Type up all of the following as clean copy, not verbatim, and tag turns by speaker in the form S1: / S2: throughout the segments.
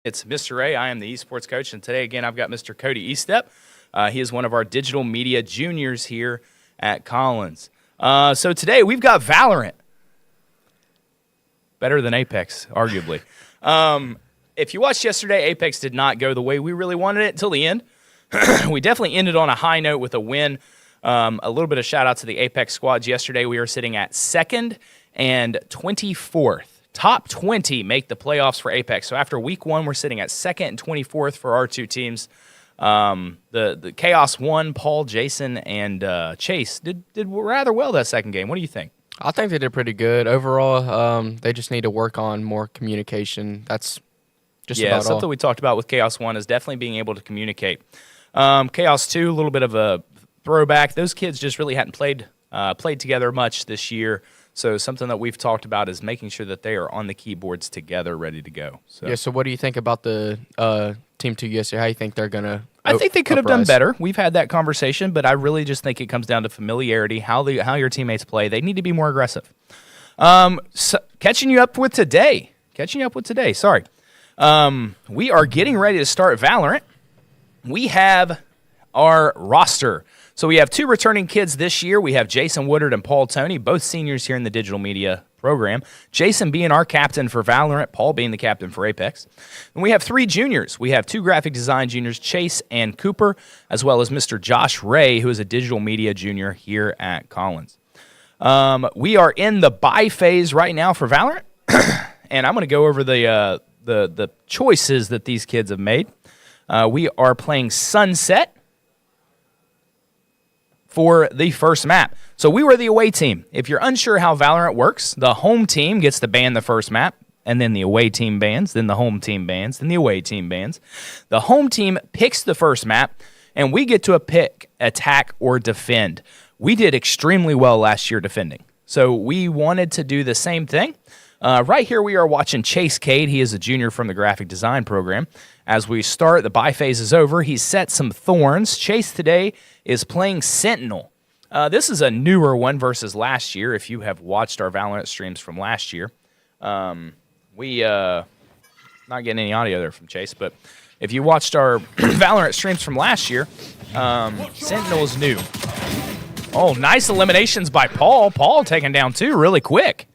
S1: It's Mr. A. I am the esports coach, and today again I've got Mr. Cody Estep. He is one of our digital media juniors here at Collins. So today we've got Valorant. Better than Apex, arguably. If you watched yesterday, Apex did not go the way we really wanted it until the end. We definitely ended on a high note with a win. A little bit of shout out to the Apex squads. Yesterday we were sitting at 2nd and 24th. Top 20 make the playoffs for Apex. So after week 1, we're sitting at 2nd and 24th for our two teams. The Chaos won. Paul, Jason, and Chase did rather well that second game. What do you think?
S2: I think they did pretty good. Overall, they just need to work on more communication. That's just about all.
S1: Something we talked about with Chaos 1 is definitely being able to communicate. Chaos 2, a little bit of a throwback. Those kids just really hadn't played together much this year. So something that we've talked about is making sure that they are on the keyboards together, ready to go.
S2: So what do you think about the Team 2 yesterday? How do you think they're going to
S1: I think they could have done better. We've had that conversation, but I really just think it comes down to familiarity, how your teammates play. They need to be more aggressive. So catching you up with today. Sorry. We are getting ready to start Valorant. We have our roster. So we have 2 returning kids this year. We have Jason Woodard and Paul Toney, both seniors here in the digital media program. Jason being our captain for Valorant, Paul being the captain for Apex. And we have 3 juniors. We have 2 graphic design juniors, Chase and Cooper, as well as Mr. Josh Ray, who is a digital media junior here at Collins. We are in the buy phase right now for Valorant, and I'm going to go over the choices that these kids have made. We are playing Sunset for the first map. So we were the away team. If you're unsure how Valorant works, the home team gets to ban the first map, and then the away team bans, then the home team bans, then the away team bans. The home team picks the first map, and we get to pick attack or defend. We did extremely well last year defending. So we wanted to do the same thing. Right here we are watching Chase Cade. He is a junior from the graphic design program. As we start, the buy phase is over. He's set some thorns. Chase today is playing Sentinel. This is a newer one versus last year. If you have watched our Valorant streams from last year, we not getting any audio there from Chase, but if you watched our Valorant streams from last year, Sentinel is new. Oh, nice eliminations by Paul. Paul taking down 2 really quick.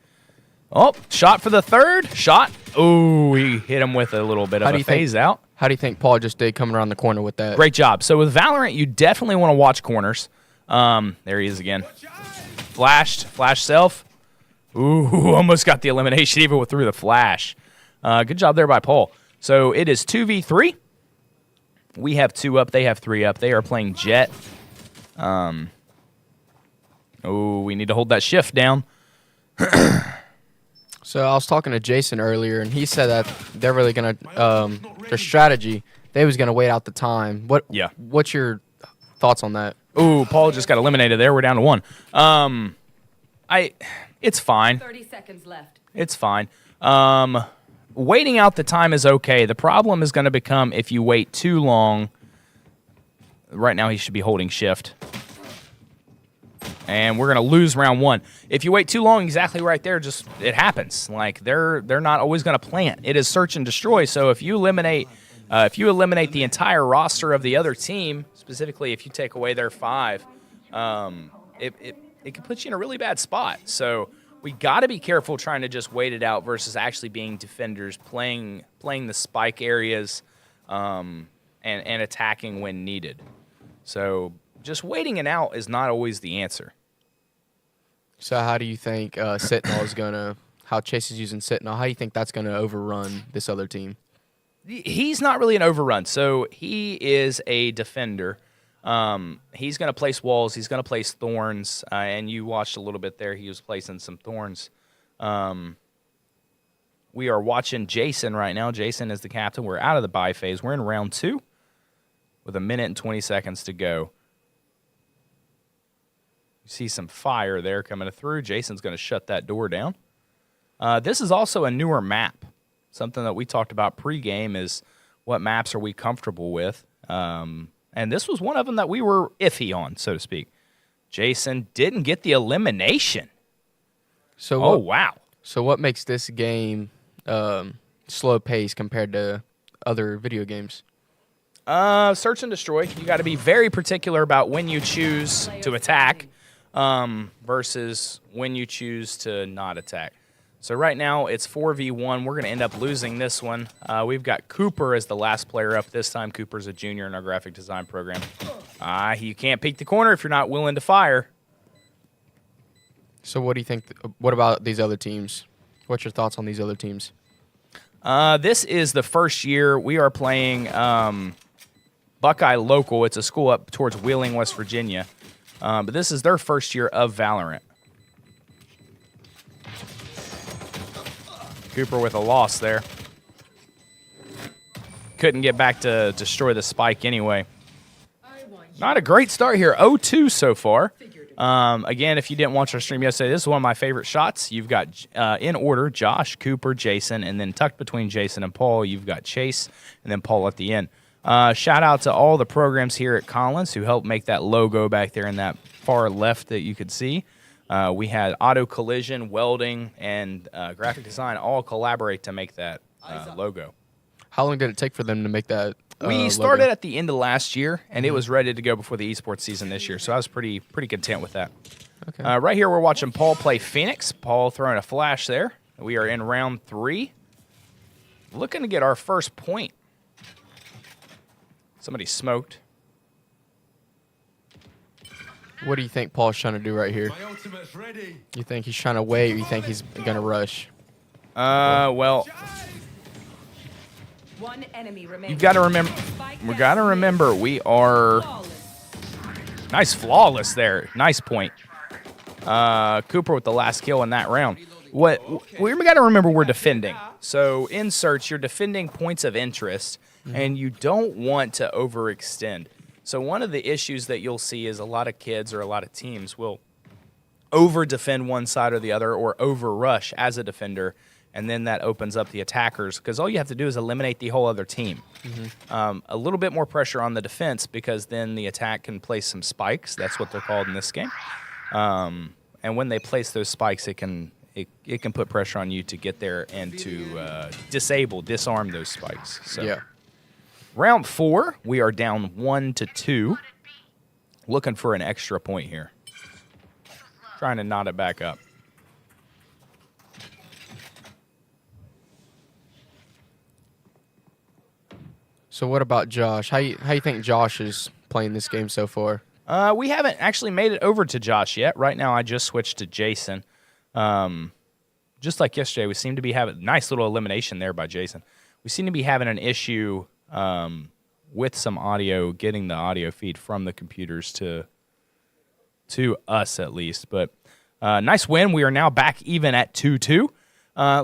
S1: Oh, shot for the third. Shot. Oh, he hit him with a little bit of a phase out.
S2: How do you think Paul just did coming around the corner with that?
S1: Great job. So with Valorant, you definitely want to watch corners. There he is again. Flashed. Flash self. Ooh, almost got the elimination even through the flash. Good job there by Paul. So it is 2v3. We have 2 up. They have 3 up. They are playing Jet. Oh, we need to hold that shift down.
S2: So I was talking to Jason earlier, and he said that they're really going to their strategy, they was going to wait out the time. What's your thoughts on that?
S1: Ooh, Paul just got eliminated there. We're down to 1. It's fine.
S3: 30 seconds left.
S1: It's fine. Waiting out the time is okay. The problem is going to become if you wait too long. Right now he should be holding shift. And we're going to lose round 1. If you wait too long, exactly right there, just it happens. Like they're not always going to plant. It is search and destroy. So if you eliminate the entire roster of the other team, specifically if you take away their 5, it can put you in a really bad spot. So we got to be careful trying to just wait it out versus actually being defenders, playing the spike areas, and attacking when needed. So just waiting it out is not always the answer.
S2: So how do you think Sentinel is going to, how Chase is using Sentinel, how do you think that's going to overrun this other team?
S1: He's not really an overrun. So he is a defender. He's going to place walls. He's going to place thorns. And you watched a little bit there. He was placing some thorns. We are watching Jason right now. Jason is the captain. We're out of the buy phase. We're in round 2 with 1 minute and 20 seconds to go. You see some fire there coming through. Jason's going to shut that door down. This is also a newer map. Something that we talked about pregame is what maps are we comfortable with. And this was one of them that we were iffy on, so to speak. Jason didn't get the elimination.
S2: So
S1: wow.
S2: So what makes this game slow pace compared to other video games?
S1: Search and destroy. You got to be very particular about when you choose to attack versus when you choose to not attack. So right now it's 4v1. We're going to end up losing this one. We've got Cooper as the last player up this time. Cooper's a junior in our graphic design program. You can't peek the corner if you're not willing to fire.
S2: So what do you think? What about these other teams? What's your thoughts on these other teams?
S1: This is the first year we are playing Buckeye Local. It's a school up towards Wheeling, West Virginia. But this is their first year of Valorant. Cooper with a loss there. Couldn't get back to destroy the spike anyway. Not a great start here. 0-2 so far. Again, if you didn't watch our stream yesterday, this is one of my favorite shots. You've got, in order, Josh, Cooper, Jason, and then tucked between Jason and Paul, you've got Chase, and then Paul at the end. Shout out to all the programs here at Collins who helped make that logo back there in that far left that you could see. We had auto collision, welding, and graphic design all collaborate to make that logo.
S2: How long did it take for them to make that
S1: We started at the end of last year, and it was ready to go before the esports season this year, so I was pretty content with that. Okay. Right here, we're watching Paul play Phoenix. Paul throwing a flash there. We are in round 3. Looking to get our first point. Somebody smoked.
S2: What do you think Paul's trying to do right here? You think he's trying to wait, or you think he's going to rush?
S1: Well,
S3: one enemy
S1: you've got to remember. We got to remember we are nice, flawless there. Nice point. Cooper with the last kill in that round. We got to remember we're defending. So in search, you're defending points of interest, and you don't want to overextend. So one of the issues that you'll see is a lot of kids or a lot of teams will over-defend one side or the other or over-rush as a defender, and then that opens up the attackers because all you have to do is eliminate the whole other team. A little bit more pressure on the defense because then the attack can place some spikes. That's what they're called in this game. And when they place those spikes, it can put pressure on you to get there and to disarm those spikes. So.
S2: Yeah.
S1: Round 4, we are down 1-2. Looking for an extra point here. Trying to knot it back up.
S2: So what about Josh? How you think Josh is playing this game so far?
S1: We haven't actually made it over to Josh yet. Right now, I just switched to Jason. Just like yesterday, we seem to be having nice little elimination there by Jason. We seem to be having an issue with some audio, getting the audio feed from the computers to us at least. But nice win. We are now back even at 2-2.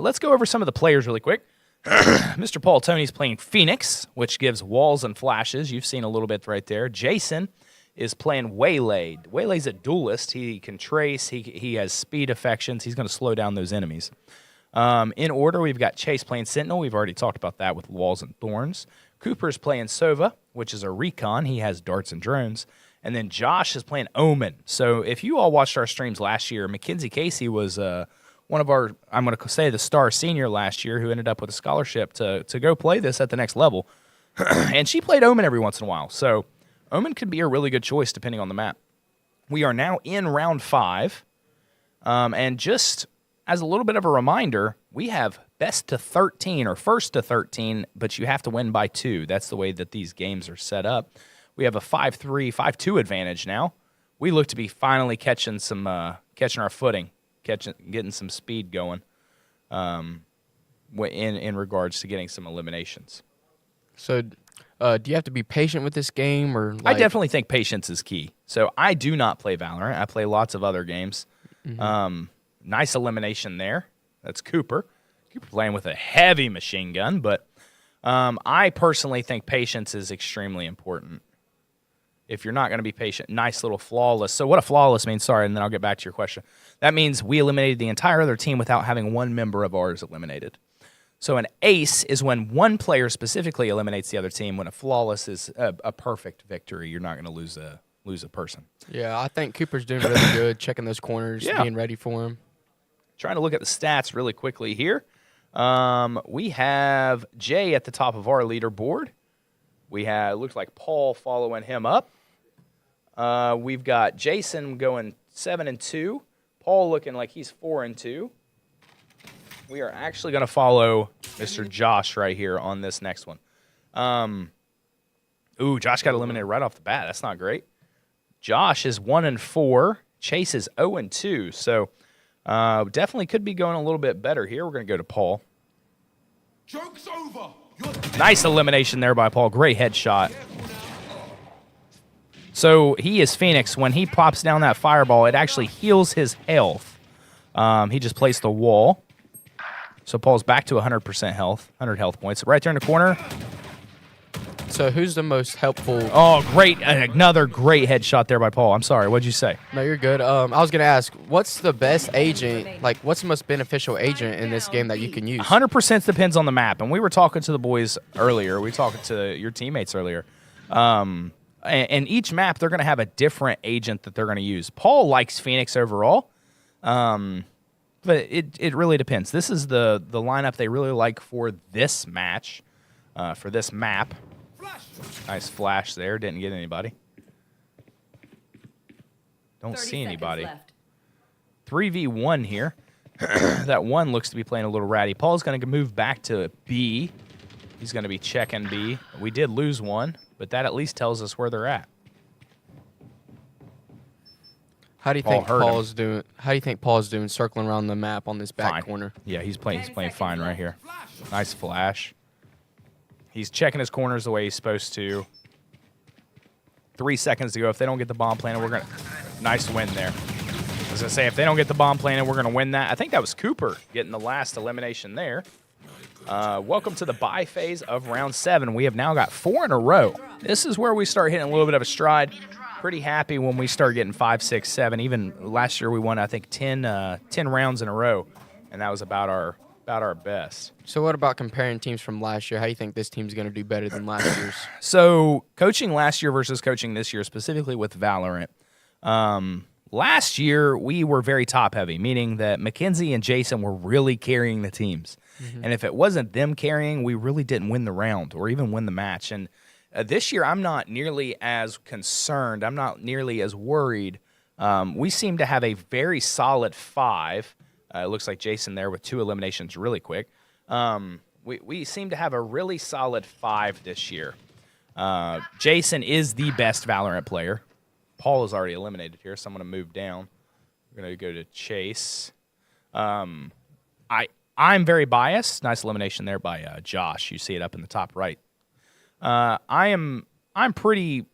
S1: Let's go over some of the players really quick. Mr. Paul Tony's playing Phoenix, which gives walls and flashes. You've seen a little bit right there. Jason is playing Waylaid. Waylaid's a duelist. He can trace. He has speed affections. He's going to slow down those enemies. In order, we've got Chase playing Sentinel. We've already talked about that with Walls and Thorns. Cooper's playing Sova, which is a recon. He has darts and drones. And then Josh is playing Omen. So if you all watched our streams last year, Mackenzie Casey was one of our, I'm going to say the star senior last year who ended up with a scholarship to go play this at the next level. And she played Omen every once in a while. So Omen could be a really good choice depending on the map. We are now in round 5. And just as a little bit of a reminder, we have best to 13 or first to 13, but you have to win by 2. That's the way that these games are set up. We have a 5-3, 5-2 advantage now. We look to be finally catching our footing, getting some speed going in regards to getting some eliminations.
S2: So do you have to be patient with this game? Or
S1: I definitely think patience is key. So I do not play Valorant. I play lots of other games. Nice elimination there. That's Cooper. Cooper playing with a heavy machine gun, but I personally think patience is extremely important. If you're not going to be patient, nice little flawless. So what a flawless means, sorry, and then I'll get back to your question. That means we eliminated the entire other team without having one member of ours eliminated. So an ace is when one player specifically eliminates the other team. When a flawless is a perfect victory, you're not going to lose a person.
S2: Yeah, I think Cooper's doing really good, checking those corners, being ready for him.
S1: Trying to look at the stats really quickly here. We have Jay at the top of our leaderboard. We have, looks like Paul following him up. We've got Jason going 7-2. Paul looking like he's 4-2. We are actually going to follow Mr. Josh right here on this next one. Josh got eliminated right off the bat. That's not great. Josh is 1-4. Chase is 0-2. So definitely could be going a little bit better here. We're going to go to Paul.
S3: Joke's over.
S1: Nice elimination there by Paul. Great headshot. So he is Phoenix. When he pops down that fireball, it actually heals his health. He just placed the wall. So Paul's back to 100% health, 100 health points. Right there in the corner.
S2: So who's the most helpful?
S1: Oh, great. Another great headshot there by Paul. I'm sorry. What'd you say?
S2: No, you're good. I was going to ask, what's the best agent, like what's the most beneficial agent in this game that you can use?
S1: 100% depends on the map. And we were talking to the boys earlier. We were talking to your teammates earlier. And each map, they're going to have a different agent that they're going to use. Paul likes Phoenix overall. But it really depends. This is the lineup they really like for this match, for this map. Nice flash there. Didn't get anybody. Don't see anybody. 3v1 here. That one looks to be playing a little ratty. Paul's going to move back to B. He's going to be checking B. We did lose one, but that at least tells us where they're at.
S2: How do you think Paul's doing? How do you think Paul's doing circling around the map on this back corner?
S1: Yeah, he's playing fine right here. Nice flash. He's checking his corners the way he's supposed to. 3 seconds to go. If they don't get the bomb planted, we're gonna nice win there. I was gonna say if they don't get the bomb planted, we're gonna win that. I think that was Cooper getting the last elimination there. Welcome to the bye phase of round 7. We have now got 4 in a row. This is where we start hitting a little bit of a stride. Pretty happy when we start getting 5, 6, 7. Even last year we won, I think, 10 rounds in a row, and that was about our best.
S2: So what about comparing teams from last year? How do you think this team's going to do better than last year's?
S1: So coaching last year versus coaching this year, specifically with Valorant. Last year we were very top-heavy, meaning that Mackenzie and Jason were really carrying the teams. Mm-hmm. And if it wasn't them carrying, we really didn't win the round or even win the match. And this year, I'm not nearly as concerned. I'm not nearly as worried. We seem to have a very solid 5. It looks like Jason there with 2 eliminations really quick. We seem to have a really solid 5 this year. Jason is the best Valorant player. Paul is already eliminated here, so I'm going to move down. We're going to go to Chase. I'm very biased. Nice elimination there by Josh. You see it up in the top right. I'm pretty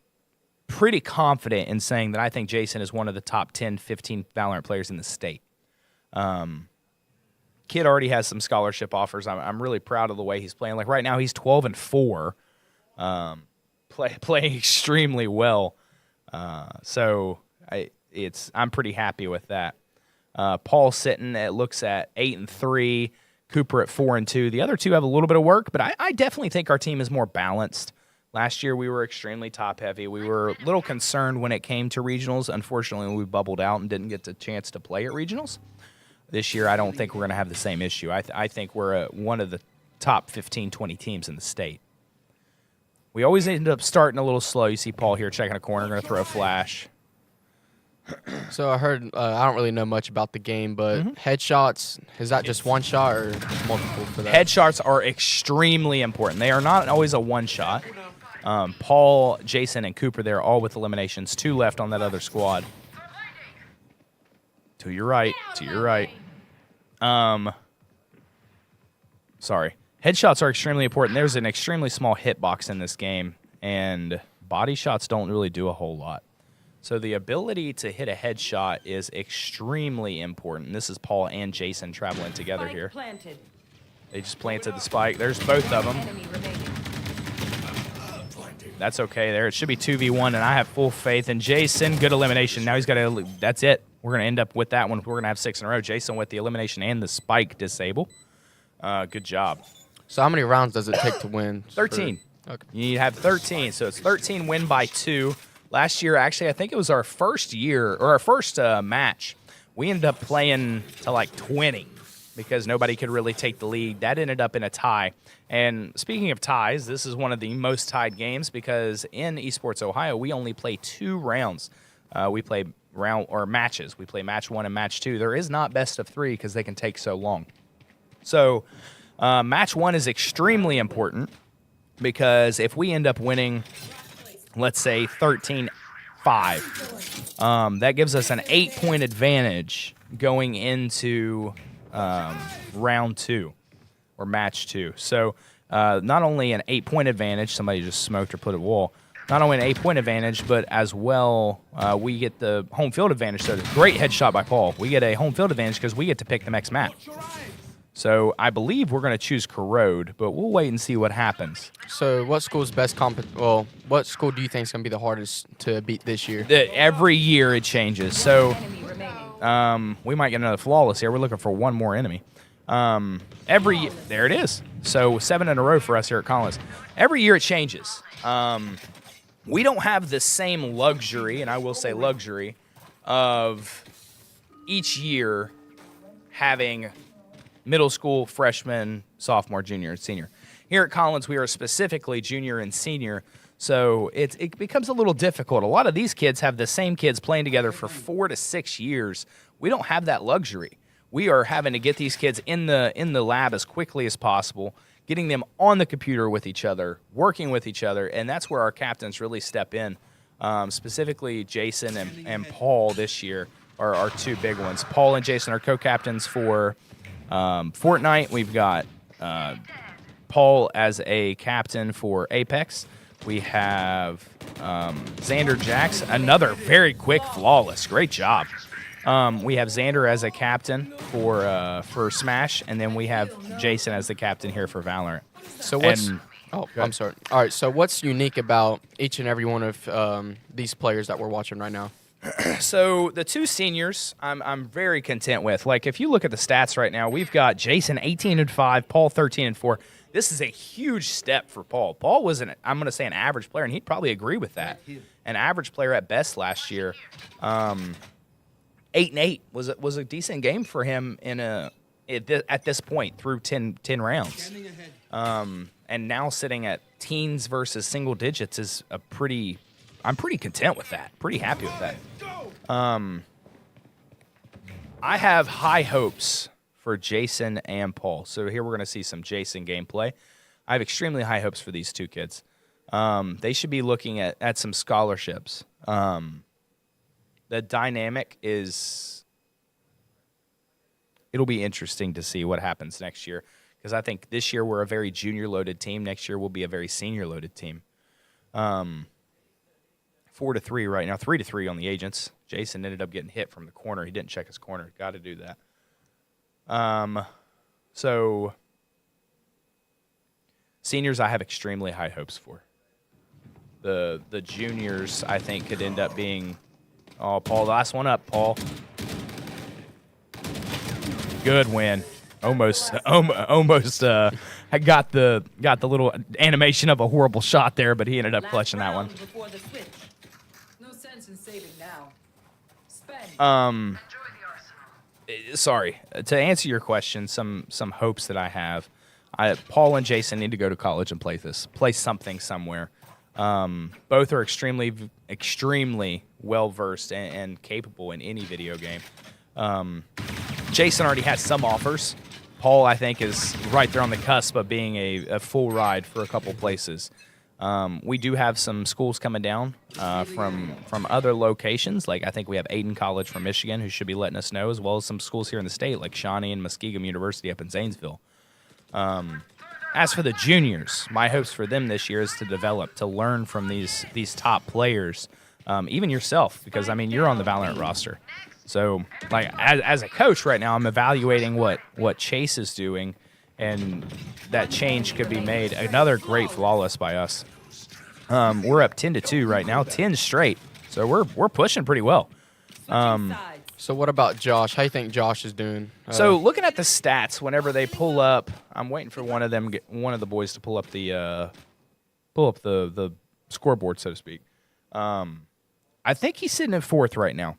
S1: confident in saying that I think Jason is one of the top 10, 15 Valorant players in the state. Kid already has some scholarship offers. I'm really proud of the way he's playing. Like right now, he's 12-4, playing extremely well. So I'm pretty happy with that. Paul sitting at looks at 8-3. Cooper at 4-2. The other two have a little bit of work, but I definitely think our team is more balanced. Last year, we were extremely top-heavy. We were a little concerned when it came to regionals. Unfortunately, we bubbled out and didn't get the chance to play at regionals. This year, I don't think we're going to have the same issue. I think we're one of the top 15, 20 teams in the state. We always end up starting a little slow. You see Paul here checking a corner, going to throw a flash.
S2: So I heard, I don't really know much about the game, but headshots, is that just one shot or multiple for that?
S1: Headshots are extremely important. They are not always a one shot. Paul, Jason, and Cooper there all with eliminations. 2 left on that other squad. To your right. Sorry. Headshots are extremely important. There's an extremely small hitbox in this game, and body shots don't really do a whole lot. So the ability to hit a headshot is extremely important. This is Paul and Jason traveling together here. They just planted the spike. There's both of them. That's okay there. It should be 2v1, and I have full faith in Jason. Good elimination. Now he's got to – that's it. We're going to end up with that one. We're going to have 6 in a row. Jason with the elimination and the spike disable. Good job.
S2: So how many rounds does it take to win?
S1: 13.
S2: Okay.
S1: You need to have 13. So it's 13 win by 2. Last year, actually, I think it was our first year or our first match. We ended up playing to like 20. because nobody could really take the lead. That ended up in a tie. And speaking of ties, this is one of the most tied games because in Esports Ohio, we only play 2 rounds. We play matches. We play match 1 and match 2. There is not best of 3 because they can take so long. So match 1 is extremely important because if we end up winning, let's say 13-5, that gives us an 8-point advantage going into round 2 or match 2. So not only an 8-point advantage, somebody just smoked or put a wall, not only an 8-point advantage, but as well we get the home field advantage. So great headshot by Paul. We get a home field advantage because we get to pick the next map. So I believe we're going to choose Corrode, but we'll wait and see what happens.
S2: So what school's best what school do you think is going to be the hardest to beat this year?
S1: Every year it changes. So we might get another flawless here. We're looking for one more enemy. There it is. So 7 in a row for us here at Collins. Every year it changes. We don't have the same luxury, and I will say luxury, of each year having middle school, freshman, sophomore, junior, and senior. Here at Collins, we are specifically junior and senior, so it becomes a little difficult. A lot of these kids have the same kids playing together for 4 to 6 years. We don't have that luxury. We are having to get these kids in the lab as quickly as possible, getting them on the computer with each other, working with each other, and that's where our captains really step in. Specifically, Jason and Paul this year are our 2 big ones. Paul and Jason are co-captains for Fortnite. We've got Paul as a captain for Apex. We have Xander Jax, another very quick, flawless. Great job. We have Xander as a captain for Smash, and then we have Jason as the captain here for Valorant.
S2: So I'm sorry. All right, so what's unique about each and every one of these players that we're watching right now?
S1: So the 2 seniors, I'm very content with. Like if you look at the stats right now, we've got Jason 18-5, Paul 13-4. This is a huge step for Paul. Paul was I'm going to say an average player, and he'd probably agree with that. An average player at best last year. 8-8 was a decent game for him at this point through 10 rounds. And now sitting at teens versus single digits is I'm pretty content with that. Pretty happy with that. I have high hopes for Jason and Paul. So here we're going to see some Jason gameplay. I have extremely high hopes for these 2 kids. They should be looking at some scholarships. The dynamic it'll be interesting to see what happens next year because I think this year we're a very junior-loaded team. Next year we'll be a very senior-loaded team. 4-3 right now, 3-3 on the agents. Jason ended up getting hit from the corner. He didn't check his corner. Got to do that. So seniors I have extremely high hopes for. The juniors I think could end up being Paul, last one up, Paul. Good win. Almost I got the little animation of a horrible shot there, but he ended up clutching that one.
S4: No sense in saving now.
S1: Sorry. To answer your question, some hopes that I have. Paul and Jason need to go to college and play something somewhere. Both are extremely well-versed and capable in any video game. Jason already has some offers. Paul, I think, is right there on the cusp of being a full ride for a couple places. We do have some schools coming down from other locations. Like I think we have Aiden College from Michigan who should be letting us know, as well as some schools here in the state like Shawnee and Muskegum University up in Zanesville. As for the juniors, my hopes for them this year is to develop, to learn from these top players, even yourself, because, I mean, you're on the Valorant roster. So, like, as a coach right now, I'm evaluating what Chase is doing, and that change could be made. Another great flawless by us. We're up 10-2 right now, 10 straight. So we're pushing pretty well.
S2: So what about Josh? How do you think Josh is doing?
S1: So looking at the stats, whenever they pull up, I'm waiting for one of the boys to pull up the scoreboard, so to speak. I think he's sitting in 4th right now.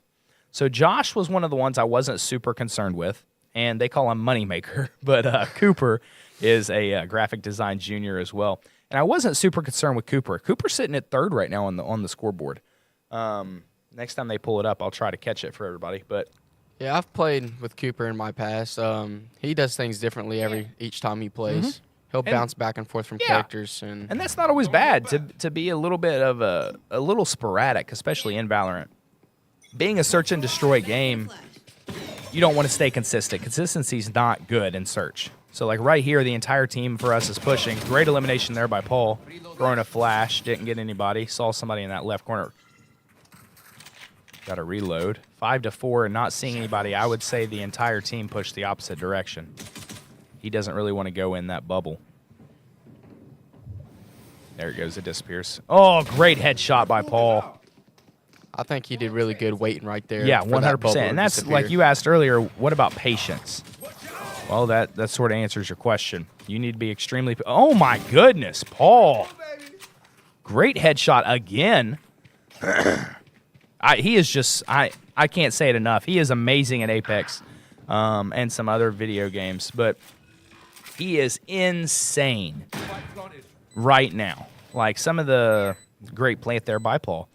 S1: So Josh was one of the ones I wasn't super concerned with, and they call him Moneymaker. But Cooper is a graphic design junior as well. And I wasn't super concerned with Cooper. Cooper's sitting at third right now on the scoreboard. Next time they pull it up, I'll try to catch it for everybody. But
S2: yeah, I've played with Cooper in my past. He does things differently each time he plays. He'll bounce back and forth from characters, and
S1: that's not always bad to be a little bit of a little sporadic, especially in Valorant. Being a search and destroy game, you don't want to stay consistent. Consistency's not good in search. So like right here, the entire team for us is pushing. Great elimination there by Paul. Throwing a flash, didn't get anybody. Saw somebody in that left corner. Got to reload. 5-4 and not seeing anybody. I would say the entire team pushed the opposite direction. He doesn't really want to go in that bubble. There it goes. It disappears. Oh, great headshot by Paul.
S2: I think he did really good waiting right there.
S1: Yeah, 100%. And that's like you asked earlier, what about patience? Well, that sort of answers your question. You need to be extremely... Oh, my goodness, Paul. Great headshot again. He is just... I can't say it enough. He is amazing at Apex and some other video games, but he is insane right now. Like some of the great play there by Paul.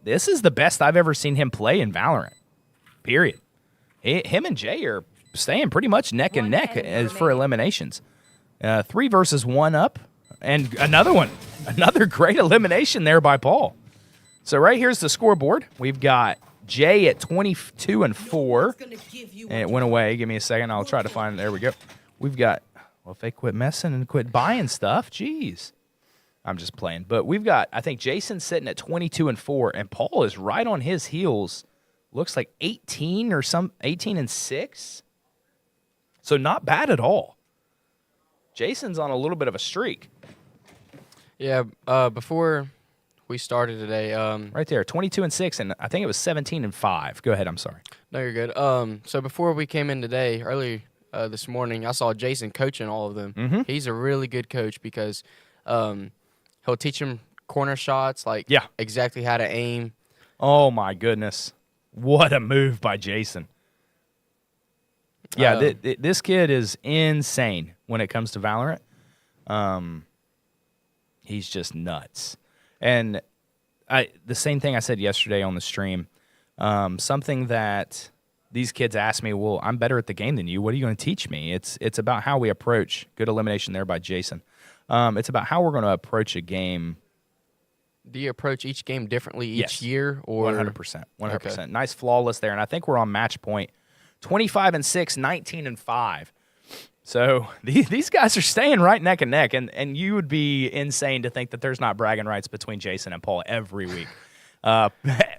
S1: This is the best I've ever seen him play in Valorant, period. Him and Jay are staying pretty much neck and neck as for eliminations. 3 versus 1 up, and another one. Another great elimination there by Paul. So right here's the scoreboard. We've got Jay at 22-4. And it went away. Give me a second. I'll try to find it. There we go. We've got, well, if they quit messing and quit buying stuff, geez. I'm just playing. But we've got, I think Jason sitting at 22-4, and Paul is right on his heels. Looks like 18-6. So not bad at all. Jason's on a little bit of a streak.
S2: Yeah, before we started today.
S1: Right there, 22-6, and I think it was 17-5. Go ahead, I'm sorry.
S2: No, you're good. So before we came in today, early this morning, I saw Jason coaching all of them. He's a really good coach because he'll teach them corner shots, like exactly how to aim.
S1: Oh, my goodness. What a move by Jason. Yeah, this kid is insane when it comes to Valorant. He's just nuts. And the same thing I said yesterday on the stream, something that these kids asked me, well, I'm better at the game than you. What are you going to teach me? It's about how we approach. Good elimination there by Jason. It's about how we're going to approach a game.
S2: Do you approach each game differently each year? Or
S1: 100%. 100%.
S2: Okay.
S1: Nice flawless there. And I think we're on match point. 25-6, 19-5. So these guys are staying right neck and neck, and you would be insane to think that there's not bragging rights between Jason and Paul every week.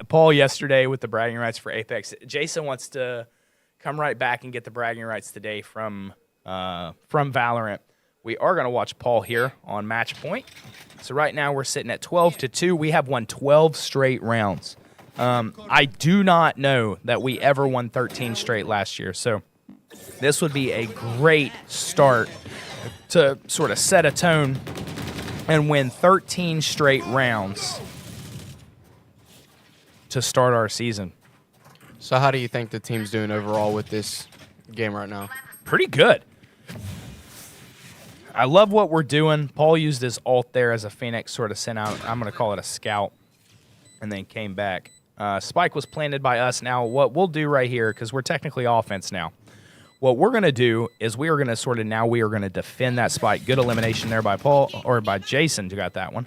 S1: Paul yesterday with the bragging rights for Apex. Jason wants to come right back and get the bragging rights today from Valorant. We are going to watch Paul here on match point. So right now we're sitting at 12-2. We have won 12 straight rounds. I do not know that we ever won 13 straight last year. So this would be a great start to sort of set a tone and win 13 straight rounds to start our season.
S2: So how do you think the team's doing overall with this game right now?
S1: Pretty good. I love what we're doing. Paul used his ult there as a Phoenix, sort of sent out, I'm going to call it a scout, and then came back. Spike was planted by us. Now, what we'll do right here, because we're technically offense now, what we're going to do is we are going to defend that spike. Good elimination there by Paul, or by Jason, who got that one.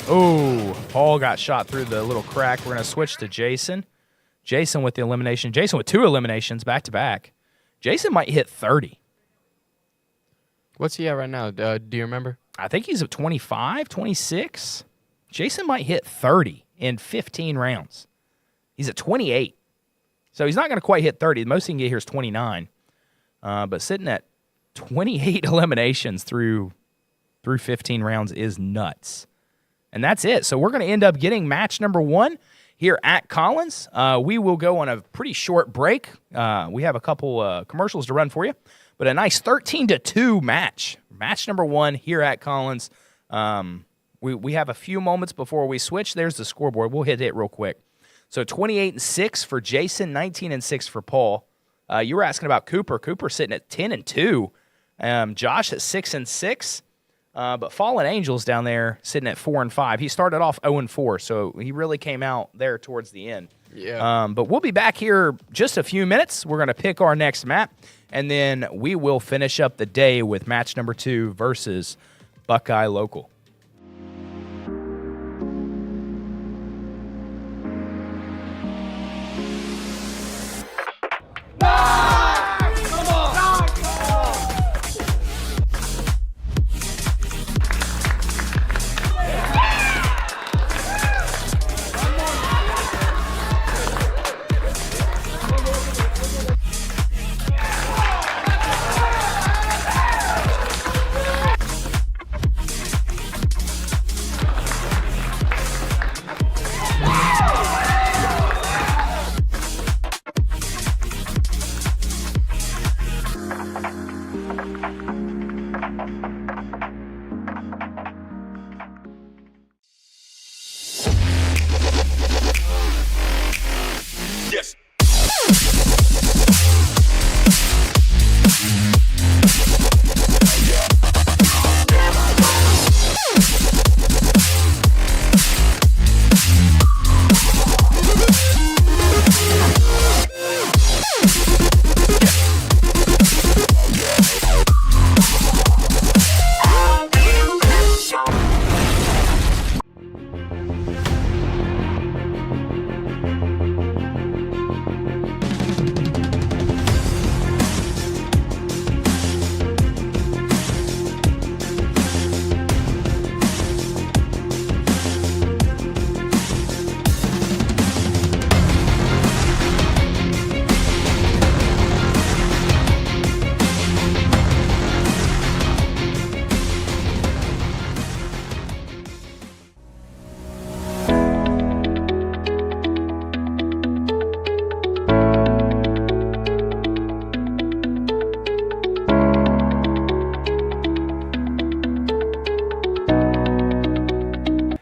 S1: Oh, Paul got shot through the little crack. We're going to switch to Jason. Jason with the elimination. Jason with 2 eliminations back-to-back. Jason might hit 30.
S2: What's he at right now? Do you remember?
S1: I think he's at 25, 26. Jason might hit 30 in 15 rounds. He's at 28. So he's not going to quite hit 30. The most he can get here is 29. But sitting at 28 eliminations through 15 rounds is nuts. And that's it. So we're going to end up getting match number 1 here at Collins. We will go on a pretty short break. We have a couple commercials to run for you. But a nice 13-2 match. Match number 1 here at Collins. We have a few moments before we switch. There's the scoreboard. We'll hit it real quick. So 28-6 for Jason, 19-6 for Paul. You were asking about Cooper. Cooper sitting at 10-2. Josh at 6-6. But Fallen Angels down there sitting at 4-5. He started off 0-4, so he really came out there towards the end.
S2: Yeah.
S1: But we'll be back here just a few minutes. We're going to pick our next map, and then we will finish up the day with match number 2 versus Buckeye Local.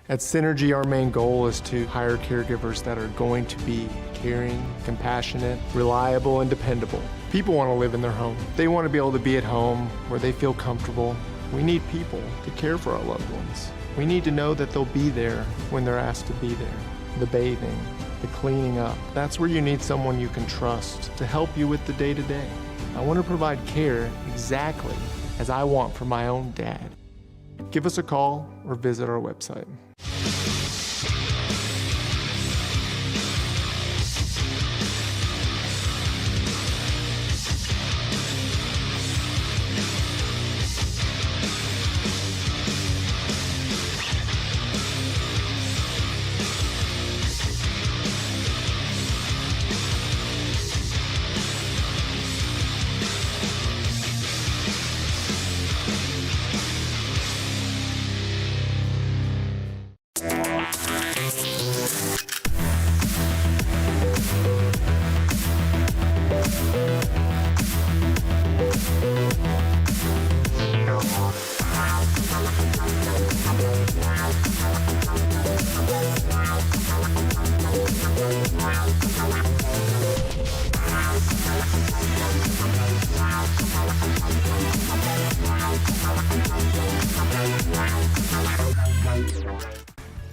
S5: At Synergy, our main goal is to hire caregivers that are going to be caring, compassionate, reliable, and dependable. People want to live in their home. They want to be able to be at home where they feel comfortable. We need people to care for our loved ones. We need to know that they'll be there when they're asked to be there. The bathing, the cleaning up, that's where you need someone you can trust to help you with the day-to-day. I want to provide care exactly as I want for my own dad. Give us a call or visit our website.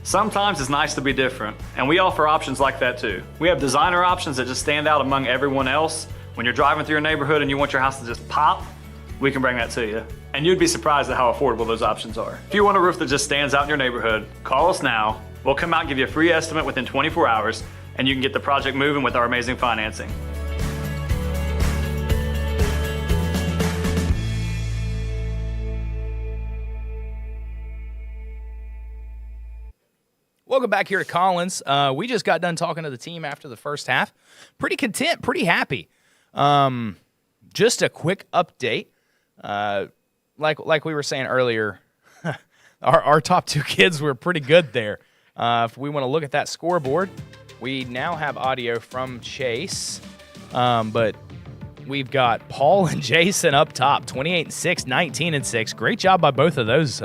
S6: Sometimes it's nice to be different, and we offer options like that too. We have designer options that just stand out among everyone else. When you're driving through your neighborhood and you want your house to just pop, we can bring that to you. And you'd be surprised at how affordable those options are. If you want a roof that just stands out in your neighborhood, call us now. We'll come out and give you a free estimate within 24 hours, and you can get the project moving with our amazing financing.
S1: Welcome back here to Collins. We just got done talking to the team after the first half. Pretty content, pretty happy. Just a quick update. Like we were saying earlier, our top two kids were pretty good there. If we want to look at that scoreboard, we now have audio from Chase, but we've got Paul and Jason up top, 28-6, 19-6. Great job by both of those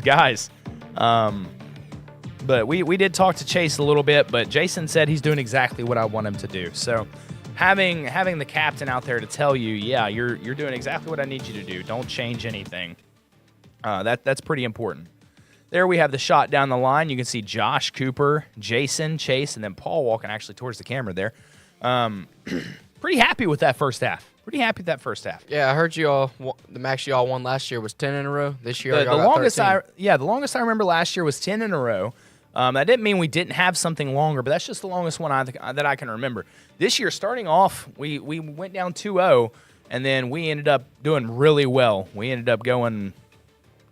S1: guys. But we did talk to Chase a little bit, but Jason said he's doing exactly what I want him to do. So having the captain out there to tell you, yeah, you're doing exactly what I need you to do. Don't change anything. That's pretty important. There we have the shot down the line. You can see Josh, Cooper, Jason, Chase, and then Paul walking actually towards the camera there. Pretty happy with that first half.
S2: Yeah, I heard you all. The max you all won last year was 10 in a row. This year,
S1: the longest the longest I remember last year was 10 in a row. That didn't mean we didn't have something longer, but that's just the longest one that I can remember. This year, starting off, we went down 2-0, and then we ended up doing really well. We ended up going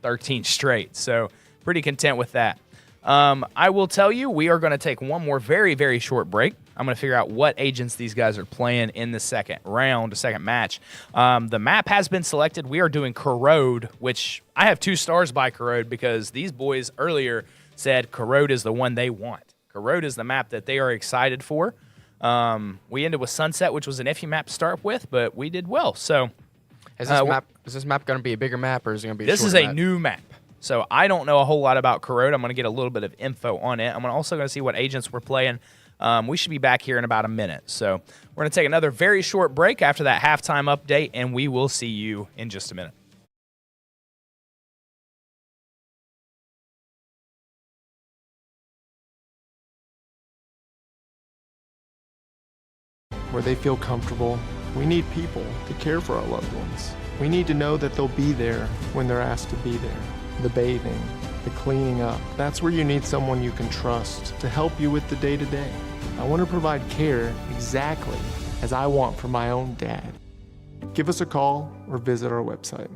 S1: 13 straight, so pretty content with that. I will tell you, we are going to take one more very, very short break. I'm going to figure out what agents these guys are playing in the second match. The map has been selected. We are doing Corrode, which I have 2 stars by Corrode because these boys earlier said Corrode is the one they want. Corrode is the map that they are excited for. We ended with Sunset, which was an iffy map to start with, but we did well. So,
S2: is this map going to be a bigger map, or is it going to be?
S1: This is a new map. So I don't know a whole lot about Corrode. I'm going to get a little bit of info on it. I'm also going to see what agents we're playing. We should be back here in about a minute. So we're going to take another very short break after that halftime update, and we will see you in just a minute.
S5: Where they feel comfortable. We need people to care for our loved ones. We need to know that they'll be there when they're asked to be there. The bathing, the cleaning up, that's where you need someone you can trust to help you with the day-to-day. I want to provide care exactly as I want for my own dad. Give us a call or visit our website.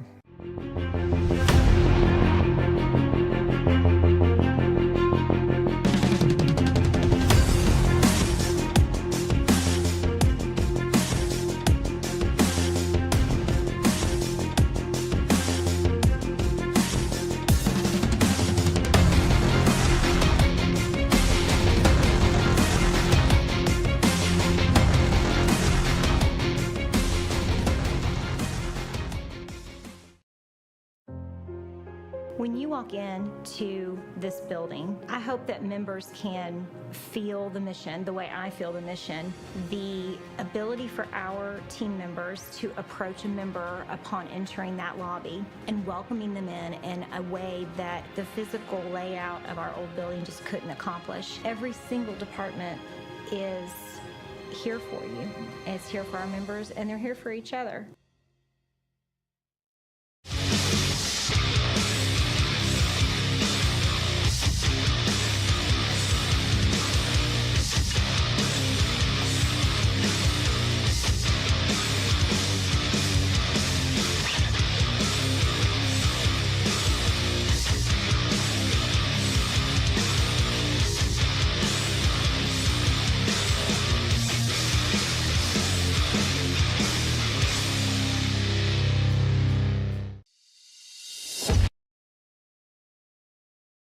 S7: When you walk into this building, I hope that members can feel the mission the way I feel the mission. The ability for our team members to approach a member upon entering that lobby and welcoming them in a way that the physical layout of our old building just couldn't accomplish. Every single department is here for you. It's here for our members, and they're here for each other.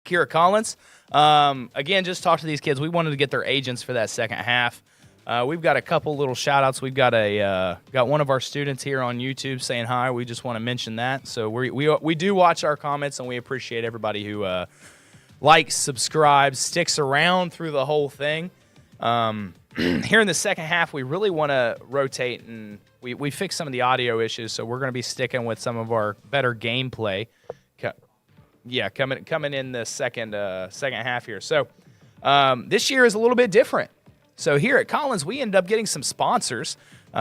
S1: Kira Collins. Again, just talk to these kids. We wanted to get their agents for that second half. We've got a couple little shout-outs. We've got got one of our students here on YouTube saying hi. We just want to mention that. So we do watch our comments, and we appreciate everybody who likes, subscribes, sticks around through the whole thing. Here in the second half, we really want to rotate, and we fixed some of the audio issues, so we're going to be sticking with some of our better gameplay. Yeah, coming in the second half here. So this year is a little bit different. So here at Collins, we ended up getting some sponsors.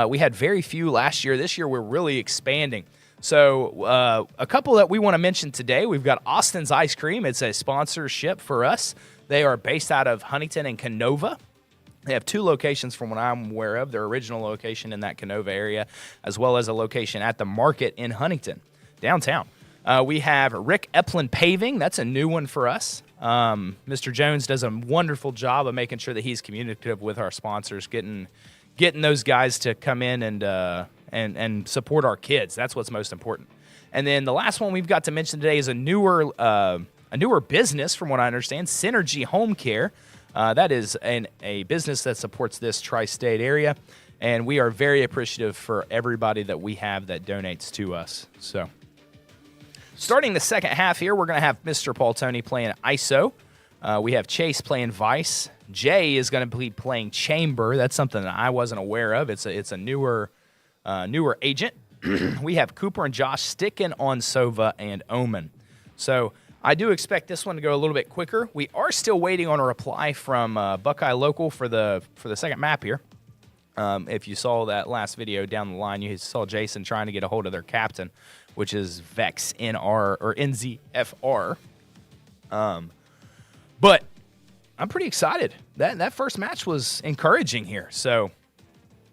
S1: We had very few last year. This year, we're really expanding. So a couple that we want to mention today, we've got Austin's Ice Cream. It's a sponsorship for us. They are based out of Huntington and Canova. They have 2 locations from what I'm aware of, their original location in that Canova area, as well as a location at the market in Huntington, downtown. We have Rick Eplin Paving. That's a new one for us. Mr. Jones does a wonderful job of making sure that he's communicative with our sponsors, getting those guys to come in and support our kids. That's what's most important. And then the last one we've got to mention today is a newer business, from what I understand, Synergy Home Care. That is a business that supports this tri-state area, and we are very appreciative for everybody that we have that donates to us. So, starting the second half here, we're going to have Mr. Paul Tony playing ISO. We have Chase playing Vice, Jay is going to be playing Chamber. That's something that I wasn't aware of. It's a newer agent. We have Cooper and Josh sticking on Sova and Omen. So I do expect this one to go a little bit quicker. We are still waiting on a reply from Buckeye Local for the second map here. If you saw that last video down the line, you saw Jason trying to get a hold of their captain, which is Vex NR or NZFR. But I'm pretty excited. That first match was encouraging here. So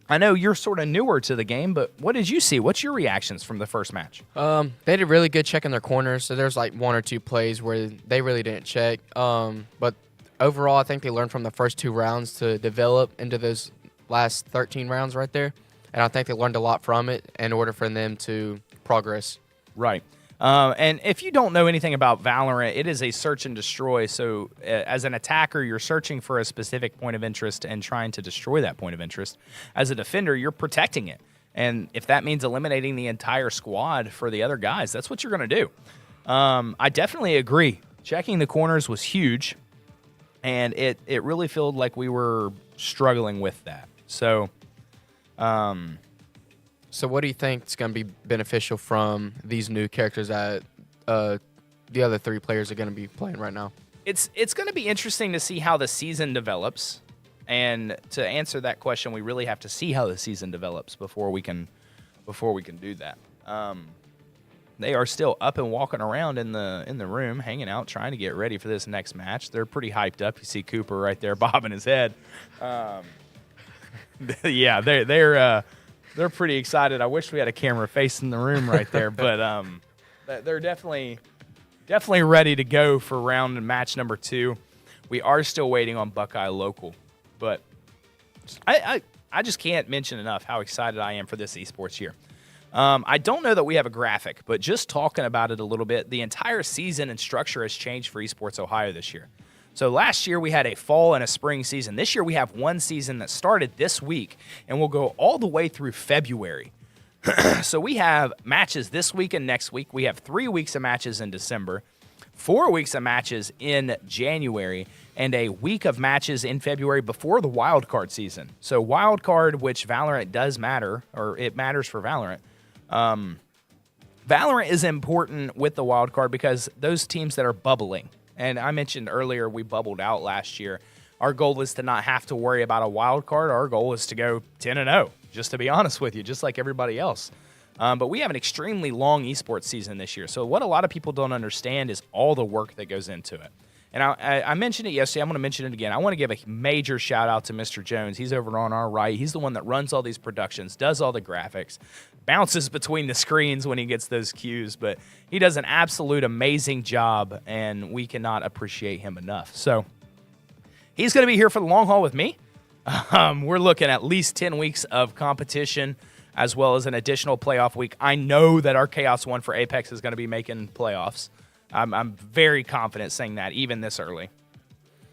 S1: I know you're sort of newer to the game, but what did you see? What's your reactions from the first match?
S2: They did really good checking their corners. So there's like one or two plays where they really didn't check. But overall, I think they learned from the first 2 rounds to develop into those last 13 rounds right there. And I think they learned a lot from it in order for them to progress.
S1: Right. And if you don't know anything about Valorant, it is a search and destroy. So as an attacker, you're searching for a specific point of interest and trying to destroy that point of interest. As a defender, you're protecting it. And if that means eliminating the entire squad for the other guys, that's what you're going to do. I definitely agree. Checking the corners was huge, and it really felt like we were struggling with that. So
S2: what do you think is going to be beneficial from these new characters that the other 3 players are going to be playing right now?
S1: It's going to be interesting to see how the season develops. And to answer that question, we really have to see how the season develops before we can do that. They are still up and walking around in the room, hanging out, trying to get ready for this next match. They're pretty hyped up. You see Cooper right there bobbing his head. Yeah, they're pretty excited. I wish we had a camera facing the room right there, but they're definitely ready to go for round and match number 2. We are still waiting on Buckeye Local, but I just can't mention enough how excited I am for this esports year. I don't know that we have a graphic, but just talking about it a little bit, the entire season and structure has changed for Esports Ohio this year. So last year we had a fall and a spring season. This year we have one season that started this week and will go all the way through February. So we have matches this week and next week. We have 3 weeks of matches in December, 4 weeks of matches in January, and a week of matches in February before the wild card season. So wild card, which Valorant does matter, or it matters for Valorant. Valorant is important with the wild card because those teams that are bubbling, and I mentioned earlier we bubbled out last year. Our goal is to not have to worry about a wild card. Our goal is to go 10-0, just to be honest with you, just like everybody else. But we have an extremely long esports season this year. So what a lot of people don't understand is all the work that goes into it. And I mentioned it yesterday. I'm going to mention it again. I want to give a major shout out to Mr. Jones. He's over on our right. He's the one that runs all these productions, does all the graphics, bounces between the screens when he gets those cues. But he does an absolute amazing job, and we cannot appreciate him enough. So he's going to be here for the long haul with me. We're looking at least 10 weeks of competition as well as an additional playoff week. I know that our Chaos 1 for Apex is going to be making playoffs. I'm very confident saying that even this early.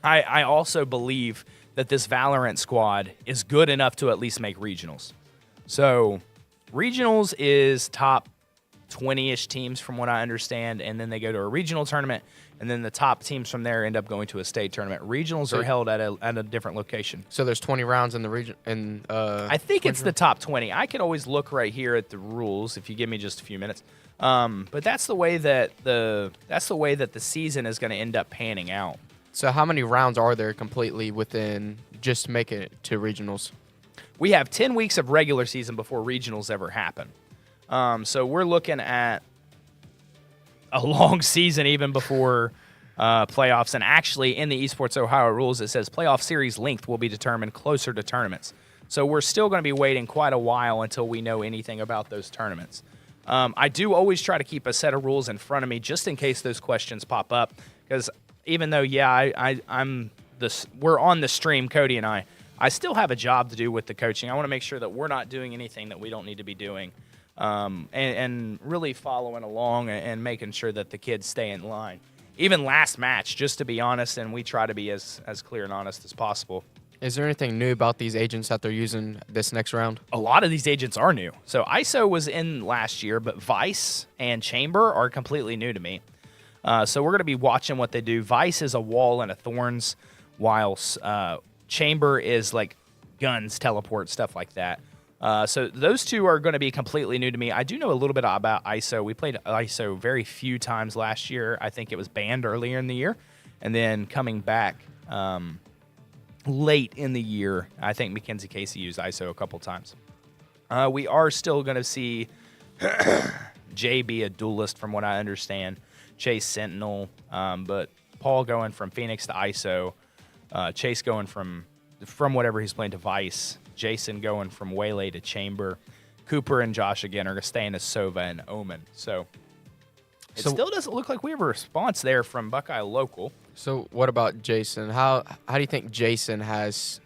S1: I also believe that this Valorant squad is good enough to at least make regionals. So regionals is top 20-ish teams from what I understand, and then they go to a regional tournament, and then the top teams from there end up going to a state tournament. Regionals are held at a different location.
S2: So there's 20 rounds in the region.
S1: I think it's the top 20. I could always look right here at the rules if you give me just a few minutes. But that's the way that the season is going to end up panning out.
S2: So how many rounds are there completely within just making it to regionals?
S1: We have 10 weeks of regular season before regionals ever happen. So we're looking at a long season even before playoffs. And actually, in the Esports Ohio rules, it says playoff series length will be determined closer to tournaments. So we're still going to be waiting quite a while until we know anything about those tournaments. I do always try to keep a set of rules in front of me just in case those questions pop up. Because even though, we're on the stream, Cody and I still have a job to do with the coaching. I want to make sure that we're not doing anything that we don't need to be doing. And really following along and making sure that the kids stay in line. Even last match, just to be honest, and we try to be as clear and honest as possible.
S2: Is there anything new about these agents that they're using this next round?
S1: A lot of these agents are new. So ISO was in last year, but Vice and Chamber are completely new to me. So we're going to be watching what they do. Vice is a wall and a thorns whilst Chamber is like guns, teleport, stuff like that. So those two are going to be completely new to me. I do know a little bit about ISO. We played ISO very few times last year. I think it was banned earlier in the year. And then coming back late in the year, I think Mackenzie Casey used ISO a couple times. We are still going to see Jay be a duelist from what I understand. Chase Sentinel. But Paul going from Phoenix to ISO. Chase going from whatever he's playing to Vice. Jason going from Waylay to Chamber. Cooper and Josh, again, are staying as Sova and Omen. So it still doesn't look like we have a response there from Buckeye Local.
S2: So what about Jason? How do you think Jason has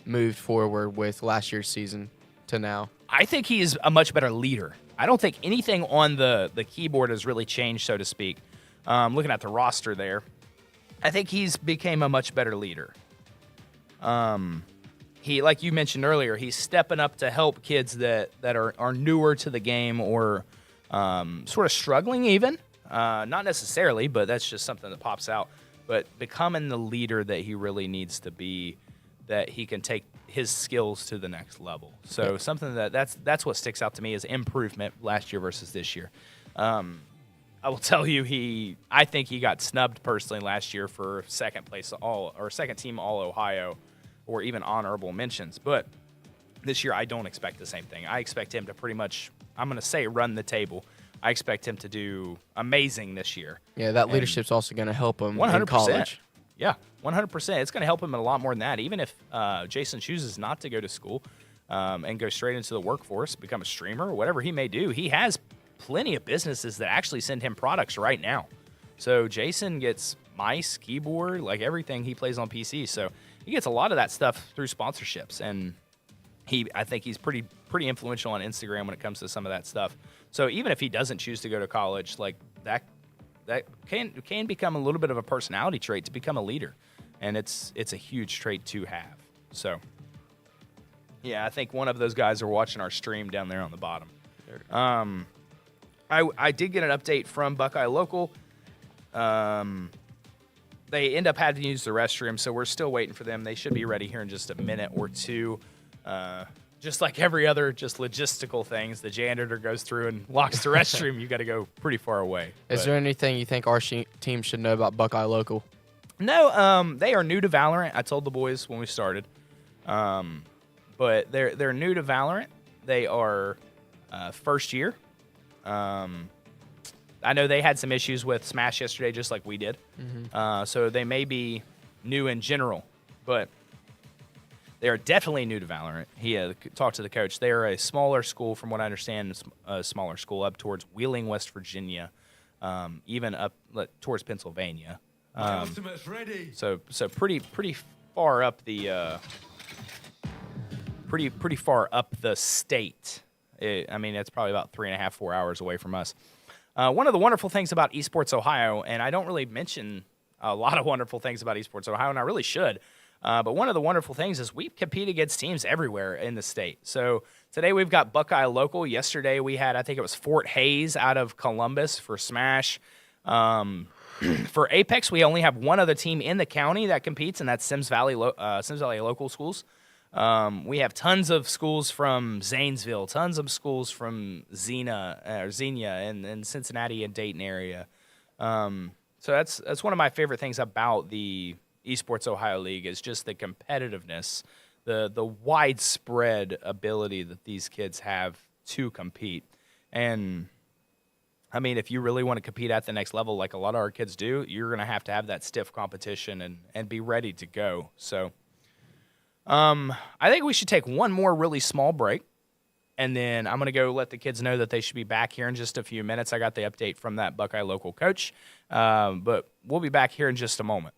S2: moved forward with last year's season to now?
S1: I think he is a much better leader. I don't think anything on the keyboard has really changed, so to speak. Looking at the roster there, I think he's became a much better leader. He, like you mentioned earlier, he's stepping up to help kids that are newer to the game or sort of struggling even. Not necessarily, but that's just something that pops out. But becoming the leader that he really needs to be, that he can take his skills to the next level. So something that's what sticks out to me is improvement last year versus this year. I will tell you, I think he got snubbed personally last year for second team All Ohio, or even honorable mentions. But this year, I don't expect the same thing. I expect him to pretty much, I'm going to say, run the table. I expect him to do amazing this year.
S2: Yeah, that leadership's also going to help him
S1: 100%.
S2: in college.
S1: Yeah, 100%. It's going to help him in a lot more than that. Even if Jason chooses not to go to school and go straight into the workforce, become a streamer, or whatever he may do, he has plenty of businesses that actually send him products right now. So Jason gets mice, keyboard, like everything. He plays on PC. So he gets a lot of that stuff through sponsorships, and I think he's pretty influential on Instagram when it comes to some of that stuff. So even if he doesn't choose to go to college, like that can become a little bit of a personality trait to become a leader, and it's a huge trait to have. So yeah, I think one of those guys are watching our stream down there on the bottom. I did get an update from Buckeye Local. They end up having to use the restroom, so we're still waiting for them. They should be ready here in just a minute or two. Just like every other just logistical things, the janitor goes through and locks the restroom. You got to go pretty far away.
S2: Is there anything you think our team should know about Buckeye Local?
S1: No, they are new to Valorant. I told the boys when we started. But they're new to Valorant. They are first year. I know they had some issues with Smash yesterday, just like we did. Mm-hmm. So they may be new in general, but they are definitely new to Valorant. He talked to the coach. They are a smaller school, from what I understand, a smaller school up towards Wheeling, West Virginia, even up towards Pennsylvania.
S3: Ready.
S1: So pretty far up the pretty far up the state. I mean, it's probably about 3.5, 4 hours away from us. One of the wonderful things about Esports Ohio, and I don't really mention a lot of wonderful things about Esports Ohio, and I really should, but one of the wonderful things is we compete against teams everywhere in the state. So today we've got Buckeye Local. Yesterday we had, I think it was Fort Hayes out of Columbus for Smash. For Apex, we only have one other team in the county that competes, and that's Sims Valley Local Schools. We have tons of schools from Zanesville, tons of schools from Xenia and Cincinnati and Dayton area. So that's one of my favorite things about the Esports Ohio League is just the competitiveness, the widespread ability that these kids have to compete. And I mean, if you really want to compete at the next level, like a lot of our kids do, you're going to have that stiff competition and be ready to go. So I think we should take one more really small break, and then I'm going to go let the kids know that they should be back here in just a few minutes. I got the update from that Buckeye Local coach, but we'll be back here in just a moment.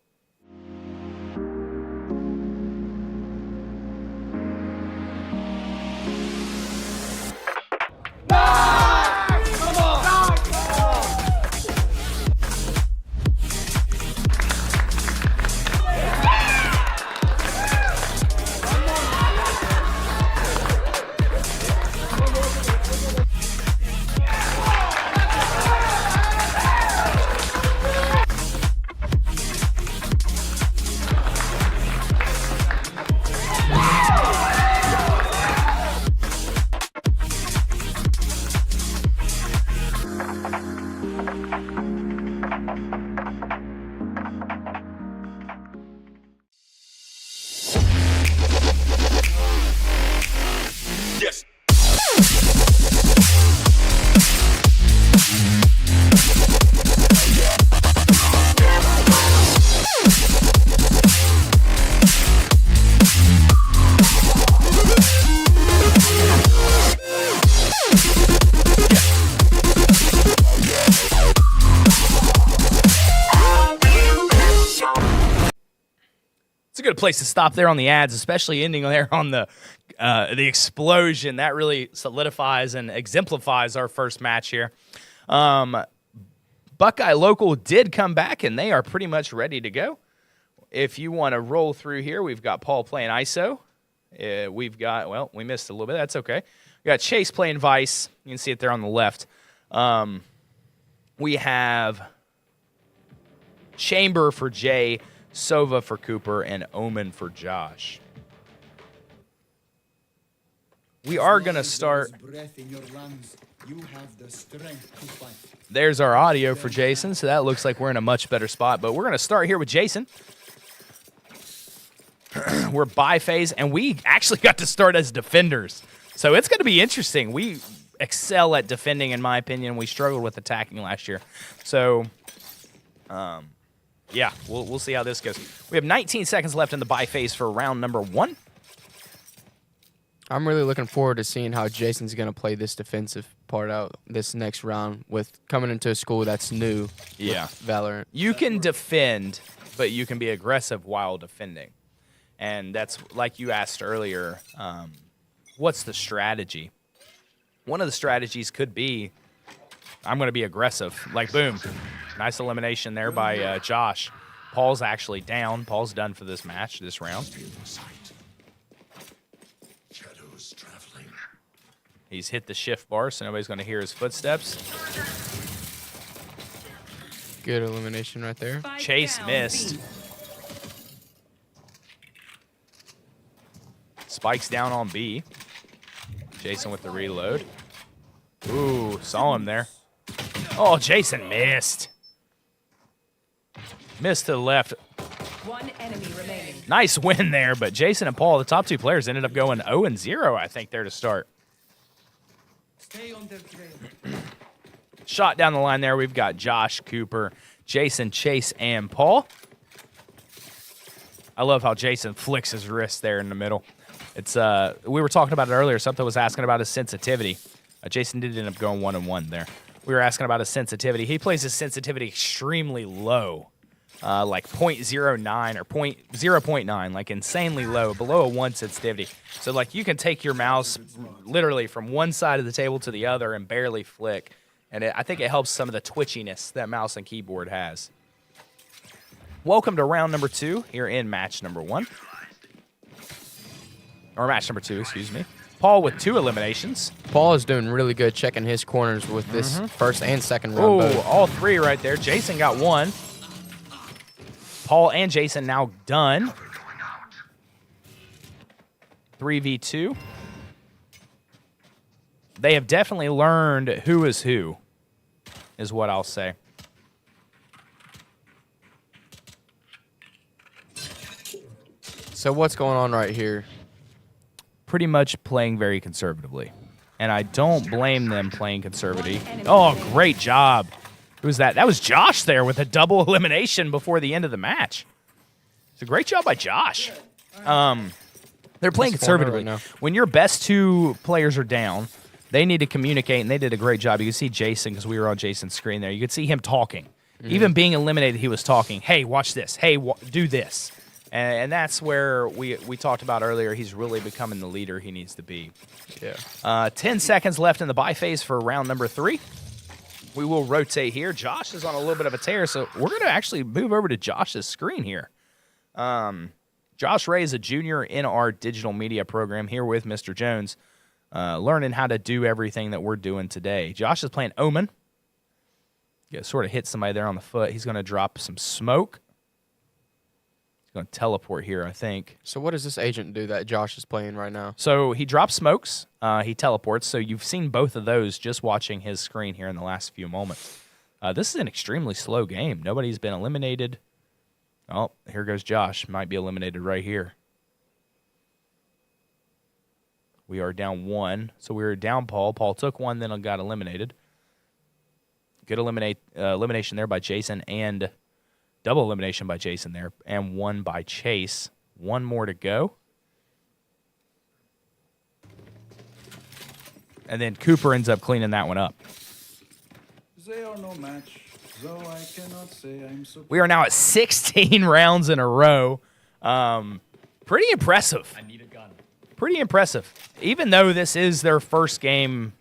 S1: place to stop there on the ads, especially ending there on the explosion. That really solidifies and exemplifies our first match here. Buckeye Local did come back, and they are pretty much ready to go. If you want to roll through here, we've got Paul playing ISO. We've got, well, we missed a little bit. That's okay. We got Chase playing Vice. You can see it there on the left. We have Chamber for Jay, Sova for Cooper, and Omen for Josh. We are going to start. There's our audio for Jason, so that looks like we're in a much better spot. But we're going to start here with Jason. We're by phase, and we actually got to start as defenders. So it's going to be interesting. We excel at defending, in my opinion. We struggled with attacking last year. So, yeah, we'll see how this goes. We have 19 seconds left in the bye phase for round number 1.
S2: I'm really looking forward to seeing how Jason's going to play this defensive part out this next round with coming into a school that's new.
S1: Yeah.
S2: Valorant.
S1: You can defend, but you can be aggressive while defending. And that's, like you asked earlier, what's the strategy? One of the strategies could be, I'm going to be aggressive. Like, boom. Nice elimination there by Josh. Paul's actually down. Paul's done for this match, this round. He's hit the shift bar, so nobody's going to hear his footsteps.
S2: Good elimination right there.
S1: Chase missed. Spikes down on B. Jason with the reload. Ooh, saw him there. Oh, Jason missed. Missed to the left.
S4: One enemy remaining.
S1: Nice win there, but Jason and Paul, the top 2 players, ended up going 0-0, I think, there to start.
S3: Stay on their trail.
S1: Shot down the line there. We've got Josh, Cooper, Jason, Chase, and Paul. I love how Jason flicks his wrist there in the middle. It's we were talking about it earlier. Something was asking about his sensitivity. Jason did end up going 1-1 there. We were asking about his sensitivity. He plays his sensitivity extremely low, like 0.09 or 0.9, like insanely low, below a 1 sensitivity. So like you can take your mouse literally from one side of the table to the other and barely flick. And I think it helps some of the twitchiness that mouse and keyboard has. Welcome to round number 2 here in match number 1. Or match number 2, excuse me. Paul with 2 eliminations.
S2: Paul is doing really good checking his corners with this first and second round.
S1: Oh, all 3 right there. Jason got 1. Paul and Jason now done. 3v2. They have definitely learned who is who, is what I'll say.
S2: So what's going on right here?
S1: Pretty much playing very conservatively. And I don't blame them playing conservative. Oh, great job. Who was that? That was Josh there with a double elimination before the end of the match. It's a great job by Josh. They're playing conservatively.
S2: Right now.
S1: When your best 2 players are down, they need to communicate, and they did a great job. You can see Jason, because we were on Jason's screen there. You could see him talking. Even being eliminated, he was talking. Hey, watch this. Hey, do this. And that's where we talked about earlier. He's really becoming the leader he needs to be.
S2: Yeah.
S1: 10 seconds left in the bye phase for round number 3. We will rotate here. Josh is on a little bit of a tear, so we're going to actually move over to Josh's screen here. Josh Ray is a junior in our digital media program here with Mr. Jones, learning how to do everything that we're doing today. Josh is playing Omen. Sort of hit somebody there on the foot. He's going to drop some smoke. Going to teleport here, I think.
S2: So what does this agent do that Josh is playing right now?
S1: So he drops smokes. He teleports. So you've seen both of those just watching his screen here in the last few moments. This is an extremely slow game. Nobody's been eliminated. Oh, here goes Josh. Might be eliminated right here. We are down 1. So we were down Paul. Paul took 1, then got eliminated. Good elimination there by Jason, and double elimination by Jason there, and 1 by Chase. 1 more to go. And then Cooper ends up cleaning that one up.
S3: They are no match, though I cannot say I'm so.
S1: We are now at 16 rounds in a row. Pretty impressive.
S8: I need a gun.
S1: Pretty impressive. Even though this is their first game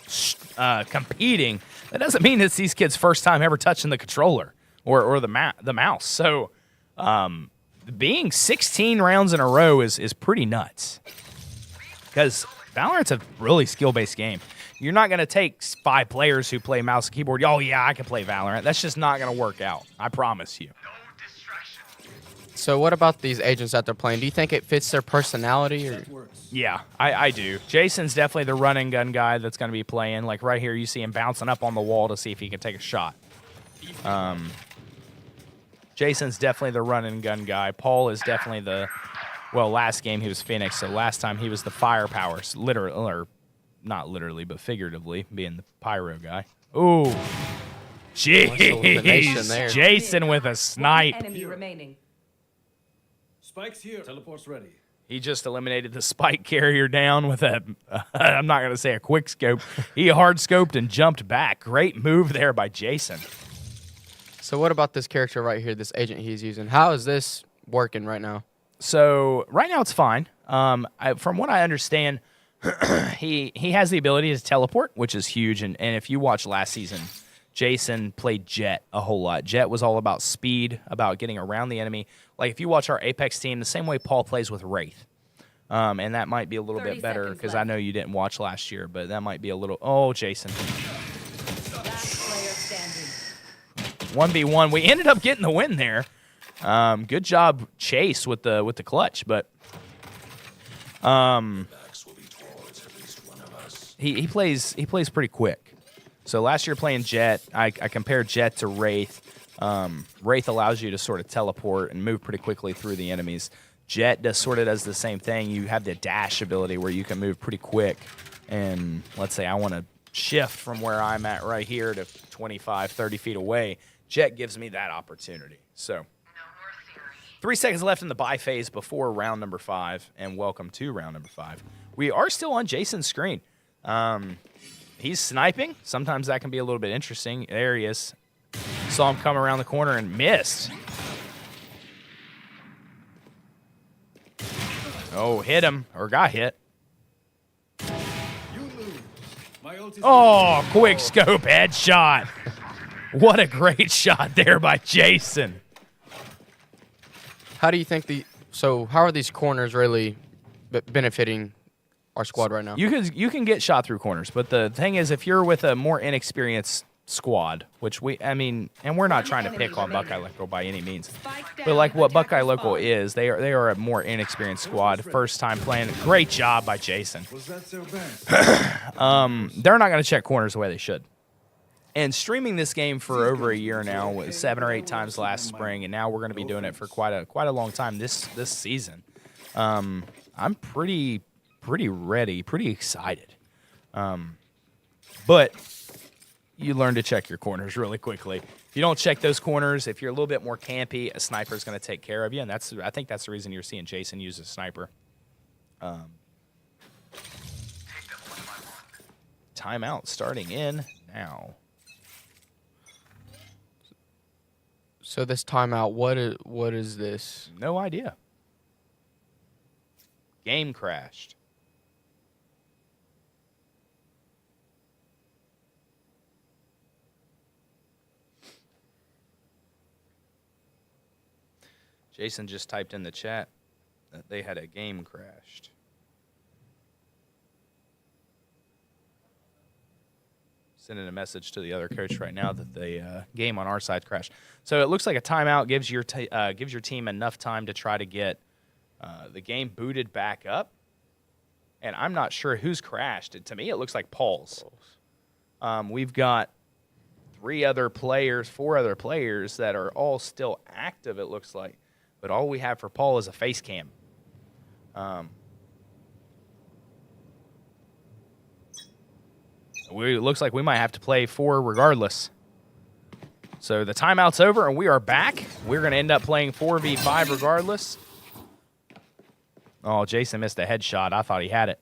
S1: competing, that doesn't mean it's these kids' first time ever touching the controller or the mouse. So being 16 rounds in a row is pretty nuts. Because Valorant's a really skill-based game. You're not going to take 5 players who play mouse and keyboard. Oh, yeah, I can play Valorant. That's just not going to work out. I promise you.
S2: So what about these agents that they're playing? Do you think it fits their personality? Or?
S1: Yeah, I do. Jason's definitely the run and gun guy that's going to be playing. Like right here, you see him bouncing up on the wall to see if he can take a shot. Jason's definitely the run and gun guy. Paul is definitely the, well, last game he was Phoenix, so last time he was the firepower, literally, or not literally, but figuratively, being the pyro guy. Ooh. Jeez. Jason with a snipe.
S4: One enemy remaining.
S3: Spike's here. Teleport's ready.
S1: He just eliminated the spike carrier down with a, I'm not going to say a quick scope. He hard scoped and jumped back. Great move there by Jason.
S2: So what about this character right here, this agent he's using? How is this working right now?
S1: So right now it's fine. From what I understand, he has the ability to teleport, which is huge. And if you watch last season, Jason played Jett a whole lot. Jett was all about speed, about getting around the enemy. Like if you watch our Apex team, the same way Paul plays with Wraith. And that might be a little bit better because I know you didn't watch last year, but that might be a little. Oh, Jason. 1v1. We ended up getting the win there. Good job, Chase, with the clutch, but he plays pretty quick. So last year playing Jett, I compared Jett to Wraith. Wraith allows you to sort of teleport and move pretty quickly through the enemies. Jett does the same thing. You have the dash ability where you can move pretty quick. And let's say I want to shift from where I'm at right here to 25, 30 feet away. Jett gives me that opportunity. So 3 seconds left in the buy phase before round number 5. And welcome to round number 5. We are still on Jason's screen. He's sniping. Sometimes that can be a little bit interesting. There he is. Saw him come around the corner and missed. Oh, hit him. Or got hit. Oh, quick scope headshot. What a great shot there by Jason.
S2: How do you think how are these corners really benefiting our squad right now?
S1: You can get shot through corners, but the thing is, if you're with a more inexperienced squad, which and we're not trying to pick on Buckeye Local by any means, but like what Buckeye Local is, they are a more inexperienced squad, first time playing. Great job by Jason. They're not going to check corners the way they should. And streaming this game for over a year now, was 7 or 8 times last spring, and now we're going to be doing it for quite a long time this season. I'm pretty ready, pretty excited. But you learn to check your corners really quickly. If you don't check those corners, if you're a little bit more campy, a sniper is going to take care of you, and I think that's the reason you're seeing Jason use a sniper. Timeout starting in now.
S2: So this timeout, what is this?
S1: No idea. Game crashed. Jason just typed in the chat that they had a game crashed. Sending a message to the other coach right now that the game on our side crashed. So it looks like a timeout gives your team enough time to try to get the game booted back up. And I'm not sure who's crashed. To me, it looks like Paul's. We've got 4 other players that are all still active, it looks like. But all we have for Paul is a face cam. It looks like we might have to play 4 regardless. So the timeout's over, and we are back. We're going to end up playing 4v5 regardless. Oh, Jason missed a headshot. I thought he had it.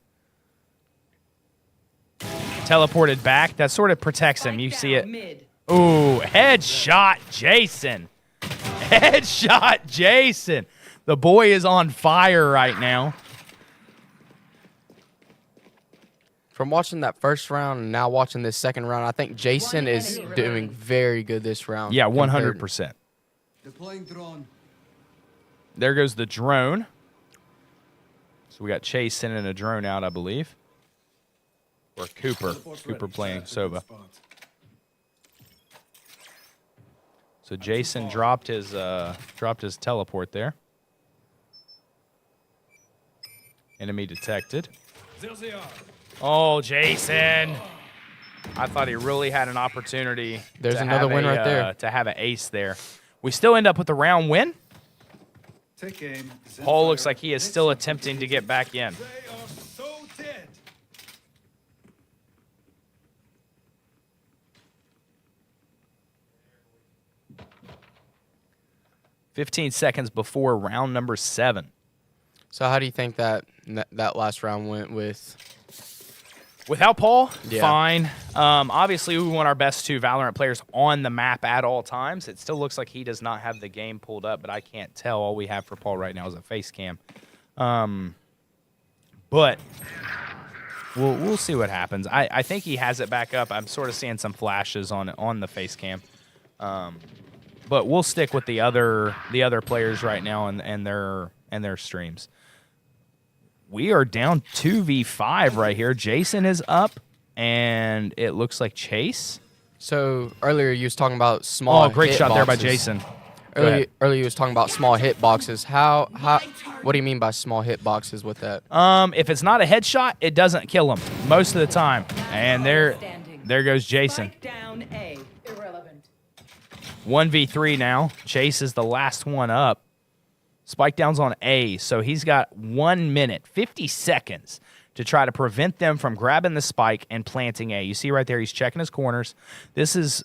S1: Teleported back. That sort of protects him. You see it. Ooh, headshot Jason. Headshot Jason. The boy is on fire right now.
S2: From watching that first round and now watching this second round, I think Jason is doing very good this round.
S1: Yeah, 100%.
S3: Deploying drone.
S1: There goes the drone. So we got Chase sending a drone out, I believe. Or Cooper. Cooper playing Sova. So Jason dropped his teleport there. Enemy detected. Oh, Jason. I thought he really had an opportunity.
S2: There's another win right there.
S1: To have an ace there. We still end up with the round win.
S3: Take aim.
S1: Paul looks like he is still attempting to get back in.
S3: They are so dead.
S1: "15 seconds before round number 7.
S2: So how do you think that last round went with?
S1: Without Paul,
S2: Yeah.
S1: fine. Obviously, we want our best 2 Valorant players on the map at all times. It still looks like he does not have the game pulled up, but I can't tell. All we have for Paul right now is a face cam. But we'll see what happens. I think he has it back up. I'm sort of seeing some flashes on the face cam. But we'll stick with the other players right now and their streams. We are down 2v5 right here. Jason is up, and it looks like Chase.
S2: So earlier you was talking about small.
S1: Oh, great
S2: hit
S1: shot there by
S2: boxes.
S1: Jason.
S2: Earlier you was talking about small hit boxes. How? What do you mean by small hit boxes with that?
S1: If it's not a headshot, it doesn't kill him most of the time. And there goes Jason.
S4: Spike down A. Irrelevant.
S1: 1v3 now. Chase is the last one up. Spike down's on A, so he's got 1 minute, 50 seconds to try to prevent them from grabbing the spike and planting A. You see right there, he's checking his corners. This is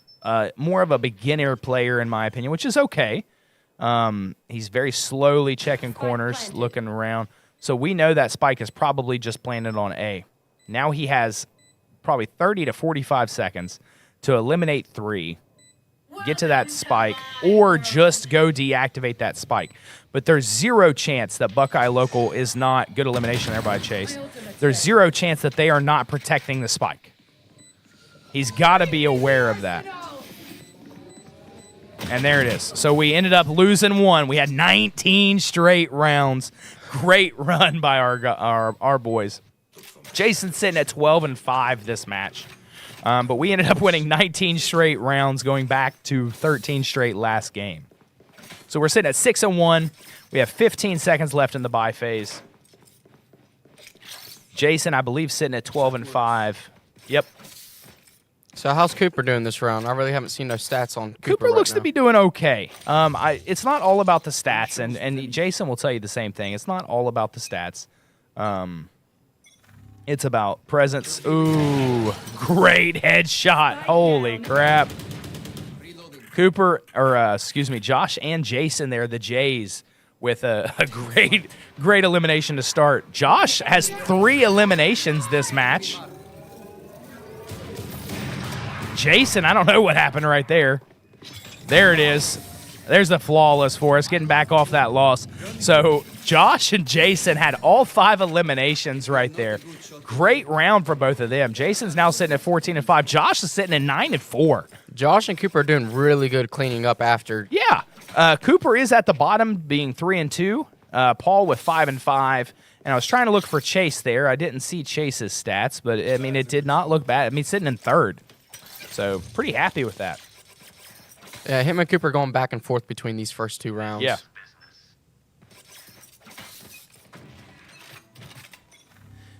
S1: more of a beginner player, in my opinion, which is okay. He's very slowly checking corners, looking around. So we know that spike is probably just planted on A. Now he has probably 30 to 45 seconds to eliminate 3, get to that spike, or just go deactivate that spike. But there's 0 chance that Buckeye Local is not, good elimination there by Chase. There's 0 chance that they are not protecting the spike. He's got to be aware of that. And there it is. So we ended up losing 1. We had 19 straight rounds. Great run by our boys. Jason's sitting at 12-5 this match. But we ended up winning 19 straight rounds, going back to 13 straight last game. So we're sitting at 6-1. We have 15 seconds left in the bye phase. Jason, I believe, sitting at 12-5. Yep.
S2: So how's Cooper doing this round? I really haven't seen no stats on Cooper.
S1: Cooper looks to be doing okay. It's not all about the stats, and Jason will tell you the same thing. It's not all about the stats. It's about presence. Ooh, great headshot. Holy crap. Josh and Jason there, the Jays, with a great elimination to start. Josh has 3 eliminations this match. Jason, I don't know what happened right there. There it is. There's the flawless for us, getting back off that loss. So Josh and Jason had all 5 eliminations right there. Great round for both of them. Jason's now sitting at 14-5. Josh is sitting at 9-4.
S2: Josh and Cooper are doing really good cleaning up after.
S1: Yeah. Cooper is at the bottom, being 3-2. Paul with 5-5. And I was trying to look for Chase there. I didn't see Chase's stats, but, I mean, it did not look bad. I mean, sitting in 3rd. So pretty happy with that.
S2: Yeah, him and Cooper going back and forth between these first 2 rounds.
S1: Yeah.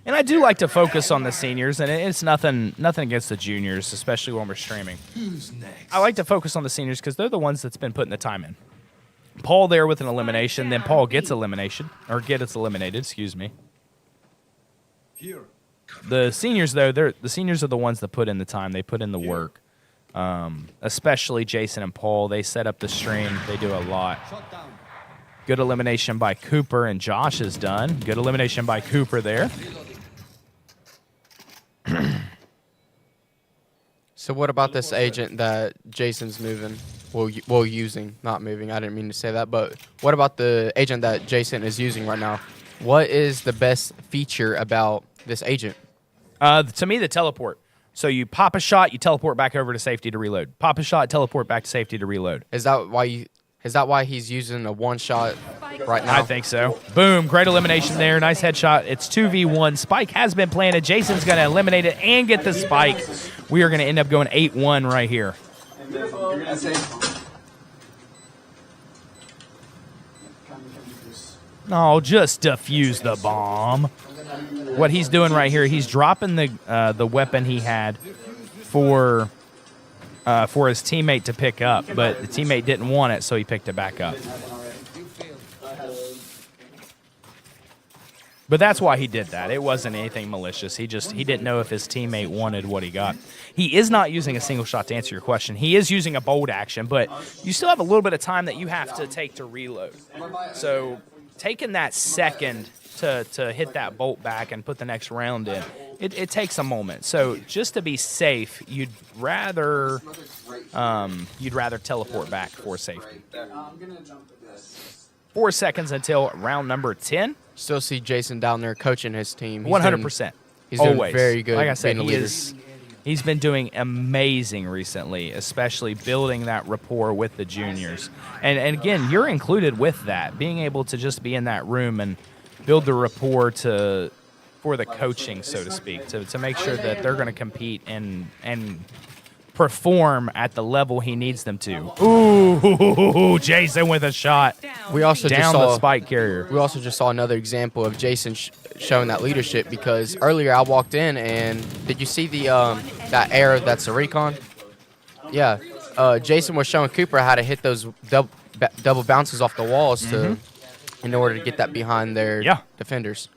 S1: And I do like to focus on the seniors, and it's nothing against the juniors, especially when we're streaming.
S3: Who's next?
S1: I like to focus on the seniors because they're the ones that's been putting the time in. Paul there with an elimination, then Paul gets eliminated, excuse me.
S3: Here.
S1: The seniors, though, the seniors are the ones that put in the time. They put in the work. Especially Jason and Paul. They set up the stream. They do a lot. Good elimination by Cooper, and Josh is done. Good elimination by Cooper there.
S2: So what about this agent that Jason's moving? Well, using, not moving. I didn't mean to say that, but what about the agent that Jason is using right now? What is the best feature about this agent?
S1: To me, the teleport. So you pop a shot, you teleport back over to safety to reload. Pop a shot, teleport back to safety to reload.
S2: Is that why he's using a one shot right now?
S1: I think so. Boom, great elimination there. Nice headshot. It's 2v1. Spike has been planted. Jason's going to eliminate it and get the spike. We are going to end up going 8-1 right here. Oh, just defuse the bomb. What he's doing right here, he's dropping the weapon he had for his teammate to pick up, but the teammate didn't want it, so he picked it back up. But that's why he did that. It wasn't anything malicious. He didn't know if his teammate wanted what he got. He is not using a single shot to answer your question. He is using a bold action, but you still have a little bit of time that you have to take to reload. So taking that second to hit that bolt back and put the next round in, it takes a moment. So just to be safe, you'd rather teleport back for safety. 4 seconds until round number 10.
S2: Still see Jason down there coaching his team.
S1: 100%.
S2: He's doing
S1: Always.
S2: very good.
S1: Like I said,
S2: being a leader.
S1: he's been doing amazing recently, especially building that rapport with the juniors. And again, you're included with that, being able to just be in that room and build the rapport for the coaching, so to speak, to make sure that they're going to compete and perform at the level he needs them to. Ooh, Jason with a shot.
S2: We also
S1: Down
S2: just saw
S1: the spike carrier.
S2: We also just saw another example of Jason showing that leadership, because earlier I walked in and did you see the that air that's a recon? Yeah, Jason was showing Cooper how to hit those double bounces off the walls in order to get that behind their defenders.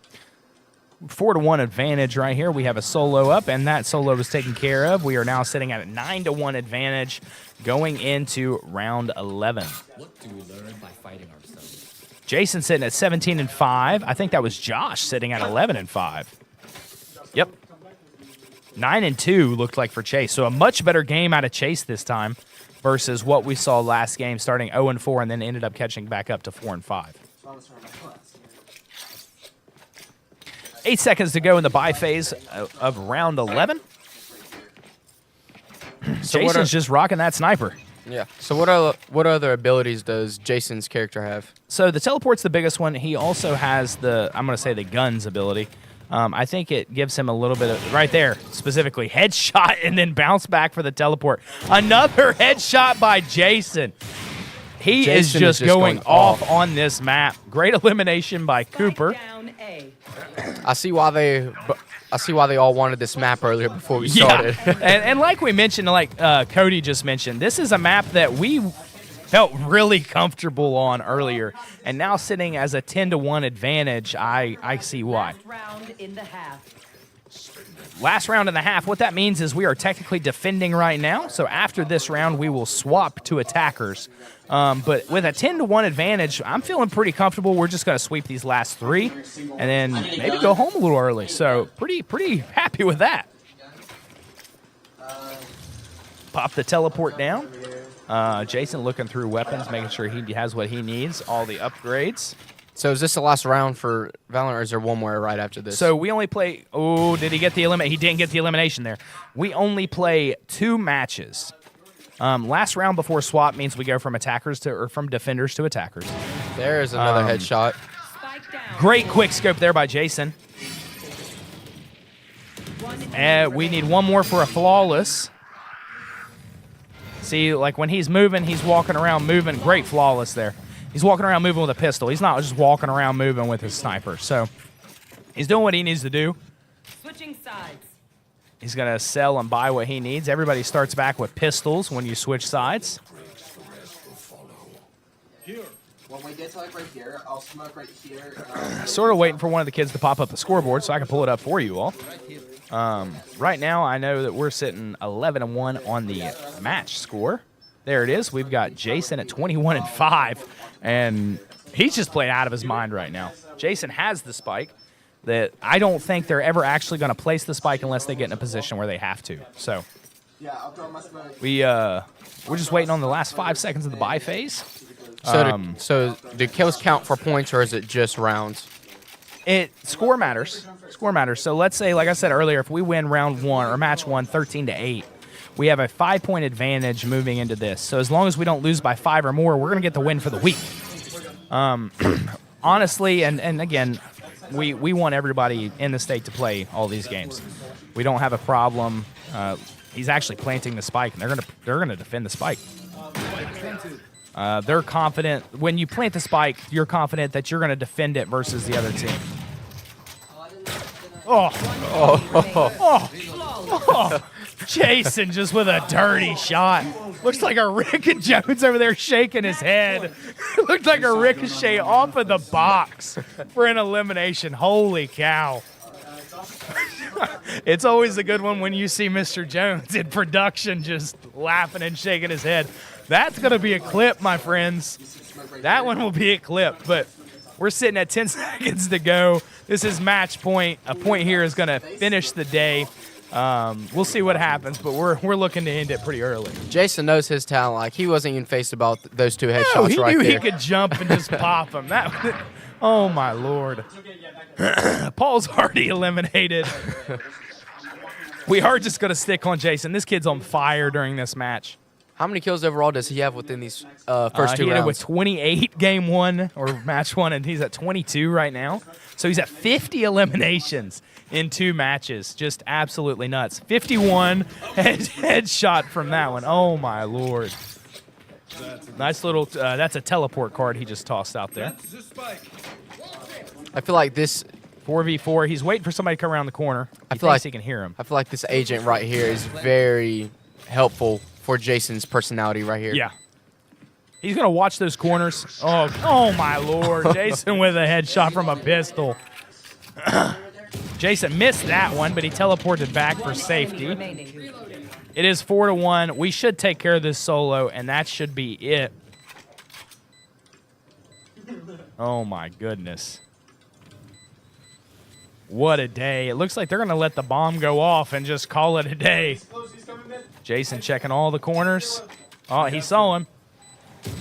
S1: 4-1 advantage right here. We have a solo up, and that solo was taken care of. We are now sitting at a 9-1 advantage going into round 11.
S8: What do we learn by fighting ourselves?
S1: Jason sitting at 17-5. I think that was Josh sitting at 11-5. Yep. 9-2 looked like for Chase. So a much better game out of Chase this time versus what we saw last game, starting 0-4 and then ended up catching back up to 4-5. 8 seconds to go in the buy phase of round 11. So Jason's just rocking that sniper.
S2: Yeah. So what other abilities does Jason's character have?
S1: So the teleport's the biggest one. He also has I'm going to say the guns ability. I think it gives him a little bit of, right there, specifically, headshot and then bounce back for the teleport. Another headshot by Jason. He is just going off on this map. Great elimination by Cooper.
S2: I see why they all wanted this map earlier before we started.
S1: Yeah. and like we mentioned, like Cody just mentioned, this is a map that we felt really comfortable on earlier, and now sitting as a 10-1 advantage, I see why. Last round in the half. What that means is we are technically defending right now. So after this round, we will swap to attackers. But with a 10-1 advantage, I'm feeling pretty comfortable. We're just going to sweep these last 3 and then maybe go home a little early. So pretty happy with that. Pop the teleport down. Jason looking through weapons, making sure he has what he needs, all the upgrades.
S2: So is this the last round for Valorant, or is there one more right after this?
S1: So we only play... Oh, did he get the elimination? He didn't get the elimination there. We only play 2 matches. Last round before swap means we go from from defenders to attackers.
S2: There's another headshot.
S1: Great quick scope there by Jason. We need one more for a flawless. See, like when he's moving, he's walking around moving. Great flawless there. He's walking around moving with a pistol. He's not just walking around moving with his sniper. So he's doing what he needs to do.
S4: Switching sides.
S1: He's going to sell and buy what he needs. Everybody starts back with pistols when you switch sides.
S9: When we get to like right here, I'll smoke right here.
S1: Sort of waiting for one of the kids to pop up the scoreboard so I can pull it up for you all. Right now, I know that we're sitting 11-1 on the match score. There it is. We've got Jason at 21-5, and he's just playing out of his mind right now. Jason has the spike. That I don't think they're ever actually going to place the spike unless they get in a position where they have to. So
S9: Yeah, I'll throw my smoke.
S1: We're just waiting on the last 5 seconds of the buy phase.
S2: So do kills count for points, or is it just rounds?
S1: Score matters. Score matters. So let's say, like I said earlier, if we win round 1 or match 1 13-8, we have a 5-point advantage moving into this. So as long as we don't lose by 5 or more, we're going to get the win for the week. Honestly, and again, we want everybody in the state to play all these games. We don't have a problem. He's actually planting the spike, and they're gonna defend the spike. They're confident. When you plant the spike, you're confident that you're going to defend it versus the other team. Jason just with a dirty shot. Looks like a Rick Jones over there shaking his head. Looked like a ricochet off of the box for an elimination. Holy cow. It's always a good one when you see Mr. Jones in production just laughing and shaking his head. That's going to be a clip, my friends. That one will be a clip, but we're sitting at 10 seconds to go. This is match point. A point here is going to finish the day. We'll see what happens, but we're looking to end it pretty early.
S2: Jason knows his talent. Like, he wasn't even faced about those 2 headshots
S1: he
S2: right
S1: knew
S2: there.
S1: He could jump and just pop them. Oh, my Lord. Paul's already eliminated. We are just going to stick on Jason. This kid's on fire during this match.
S2: How many kills overall does he have within these first 2
S1: he
S2: rounds?
S1: He with 28 game 1 or match 1, and he's at 22 right now. So he's at 50 eliminations in 2 matches. Just absolutely nuts. 51 headshot from that one. Oh, my Lord. Nice little, that's a teleport card he just tossed out there.
S2: I feel like this
S1: 4v4. He's waiting for somebody to come around the corner.
S2: I feel like
S1: he can hear him.
S2: I feel like this agent right here is very helpful for Jason's personality right here.
S1: Yeah. He's going to watch those corners. Oh my Lord. Jason with a headshot from a pistol. Jason missed that one, but he teleported back for safety. It is 4-1. We should take care of this solo, and that should be it. Oh, my goodness. What a day. It looks like they're going to let the bomb go off and just call it a day. Jason checking all the corners. Oh, he saw him.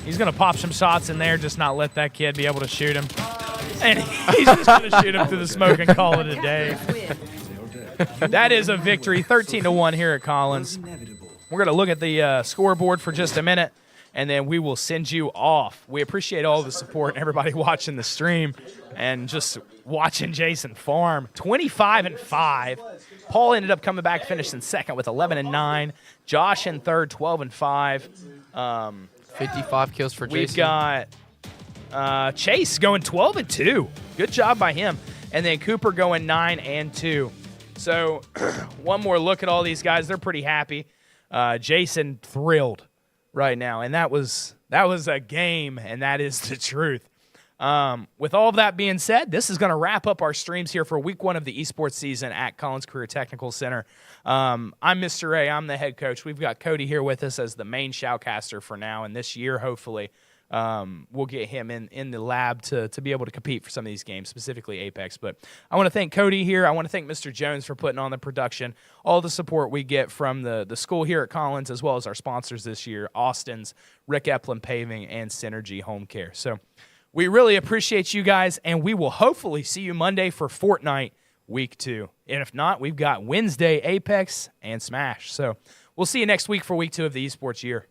S1: He's going to pop some shots in there, just not let that kid be able to shoot him. And he's just going to shoot him through the smoke and call it a day. That is a victory, 13-1 here at Collins. We're going to look at the scoreboard for just a minute, and then we will send you off. We appreciate all the support and everybody watching the stream and just watching Jason farm. 25-5. Paul ended up coming back, finishing second with 11-9. Josh in third, 12-5.
S2: 55 kills for Jason.
S1: We've got Chase going 12-2. Good job by him. And then Cooper going 9-2. So one more look at all these guys. They're pretty happy. Jason thrilled right now, and that was a game, and that is the truth. With all of that being said, this is going to wrap up our streams here for week 1 of the esports season at Collins Career Technical Center. I'm Mr. A. I'm the head coach. We've got Cody here with us as the main shoutcaster for now, and this year, hopefully, we'll get him in the lab to be able to compete for some of these games, specifically Apex. But I want to thank Cody here. I want to thank Mr. Jones for putting on the production, all the support we get from the school here at Collins, as well as our sponsors this year, Austin's, Rick Eplin Paving, and Synergy Home Care. So we really appreciate you guys, and we will hopefully see you Monday for Fortnite Week 2. And if not, we've got Wednesday Apex and Smash. So we'll see you next week for Week 2 of the esports year.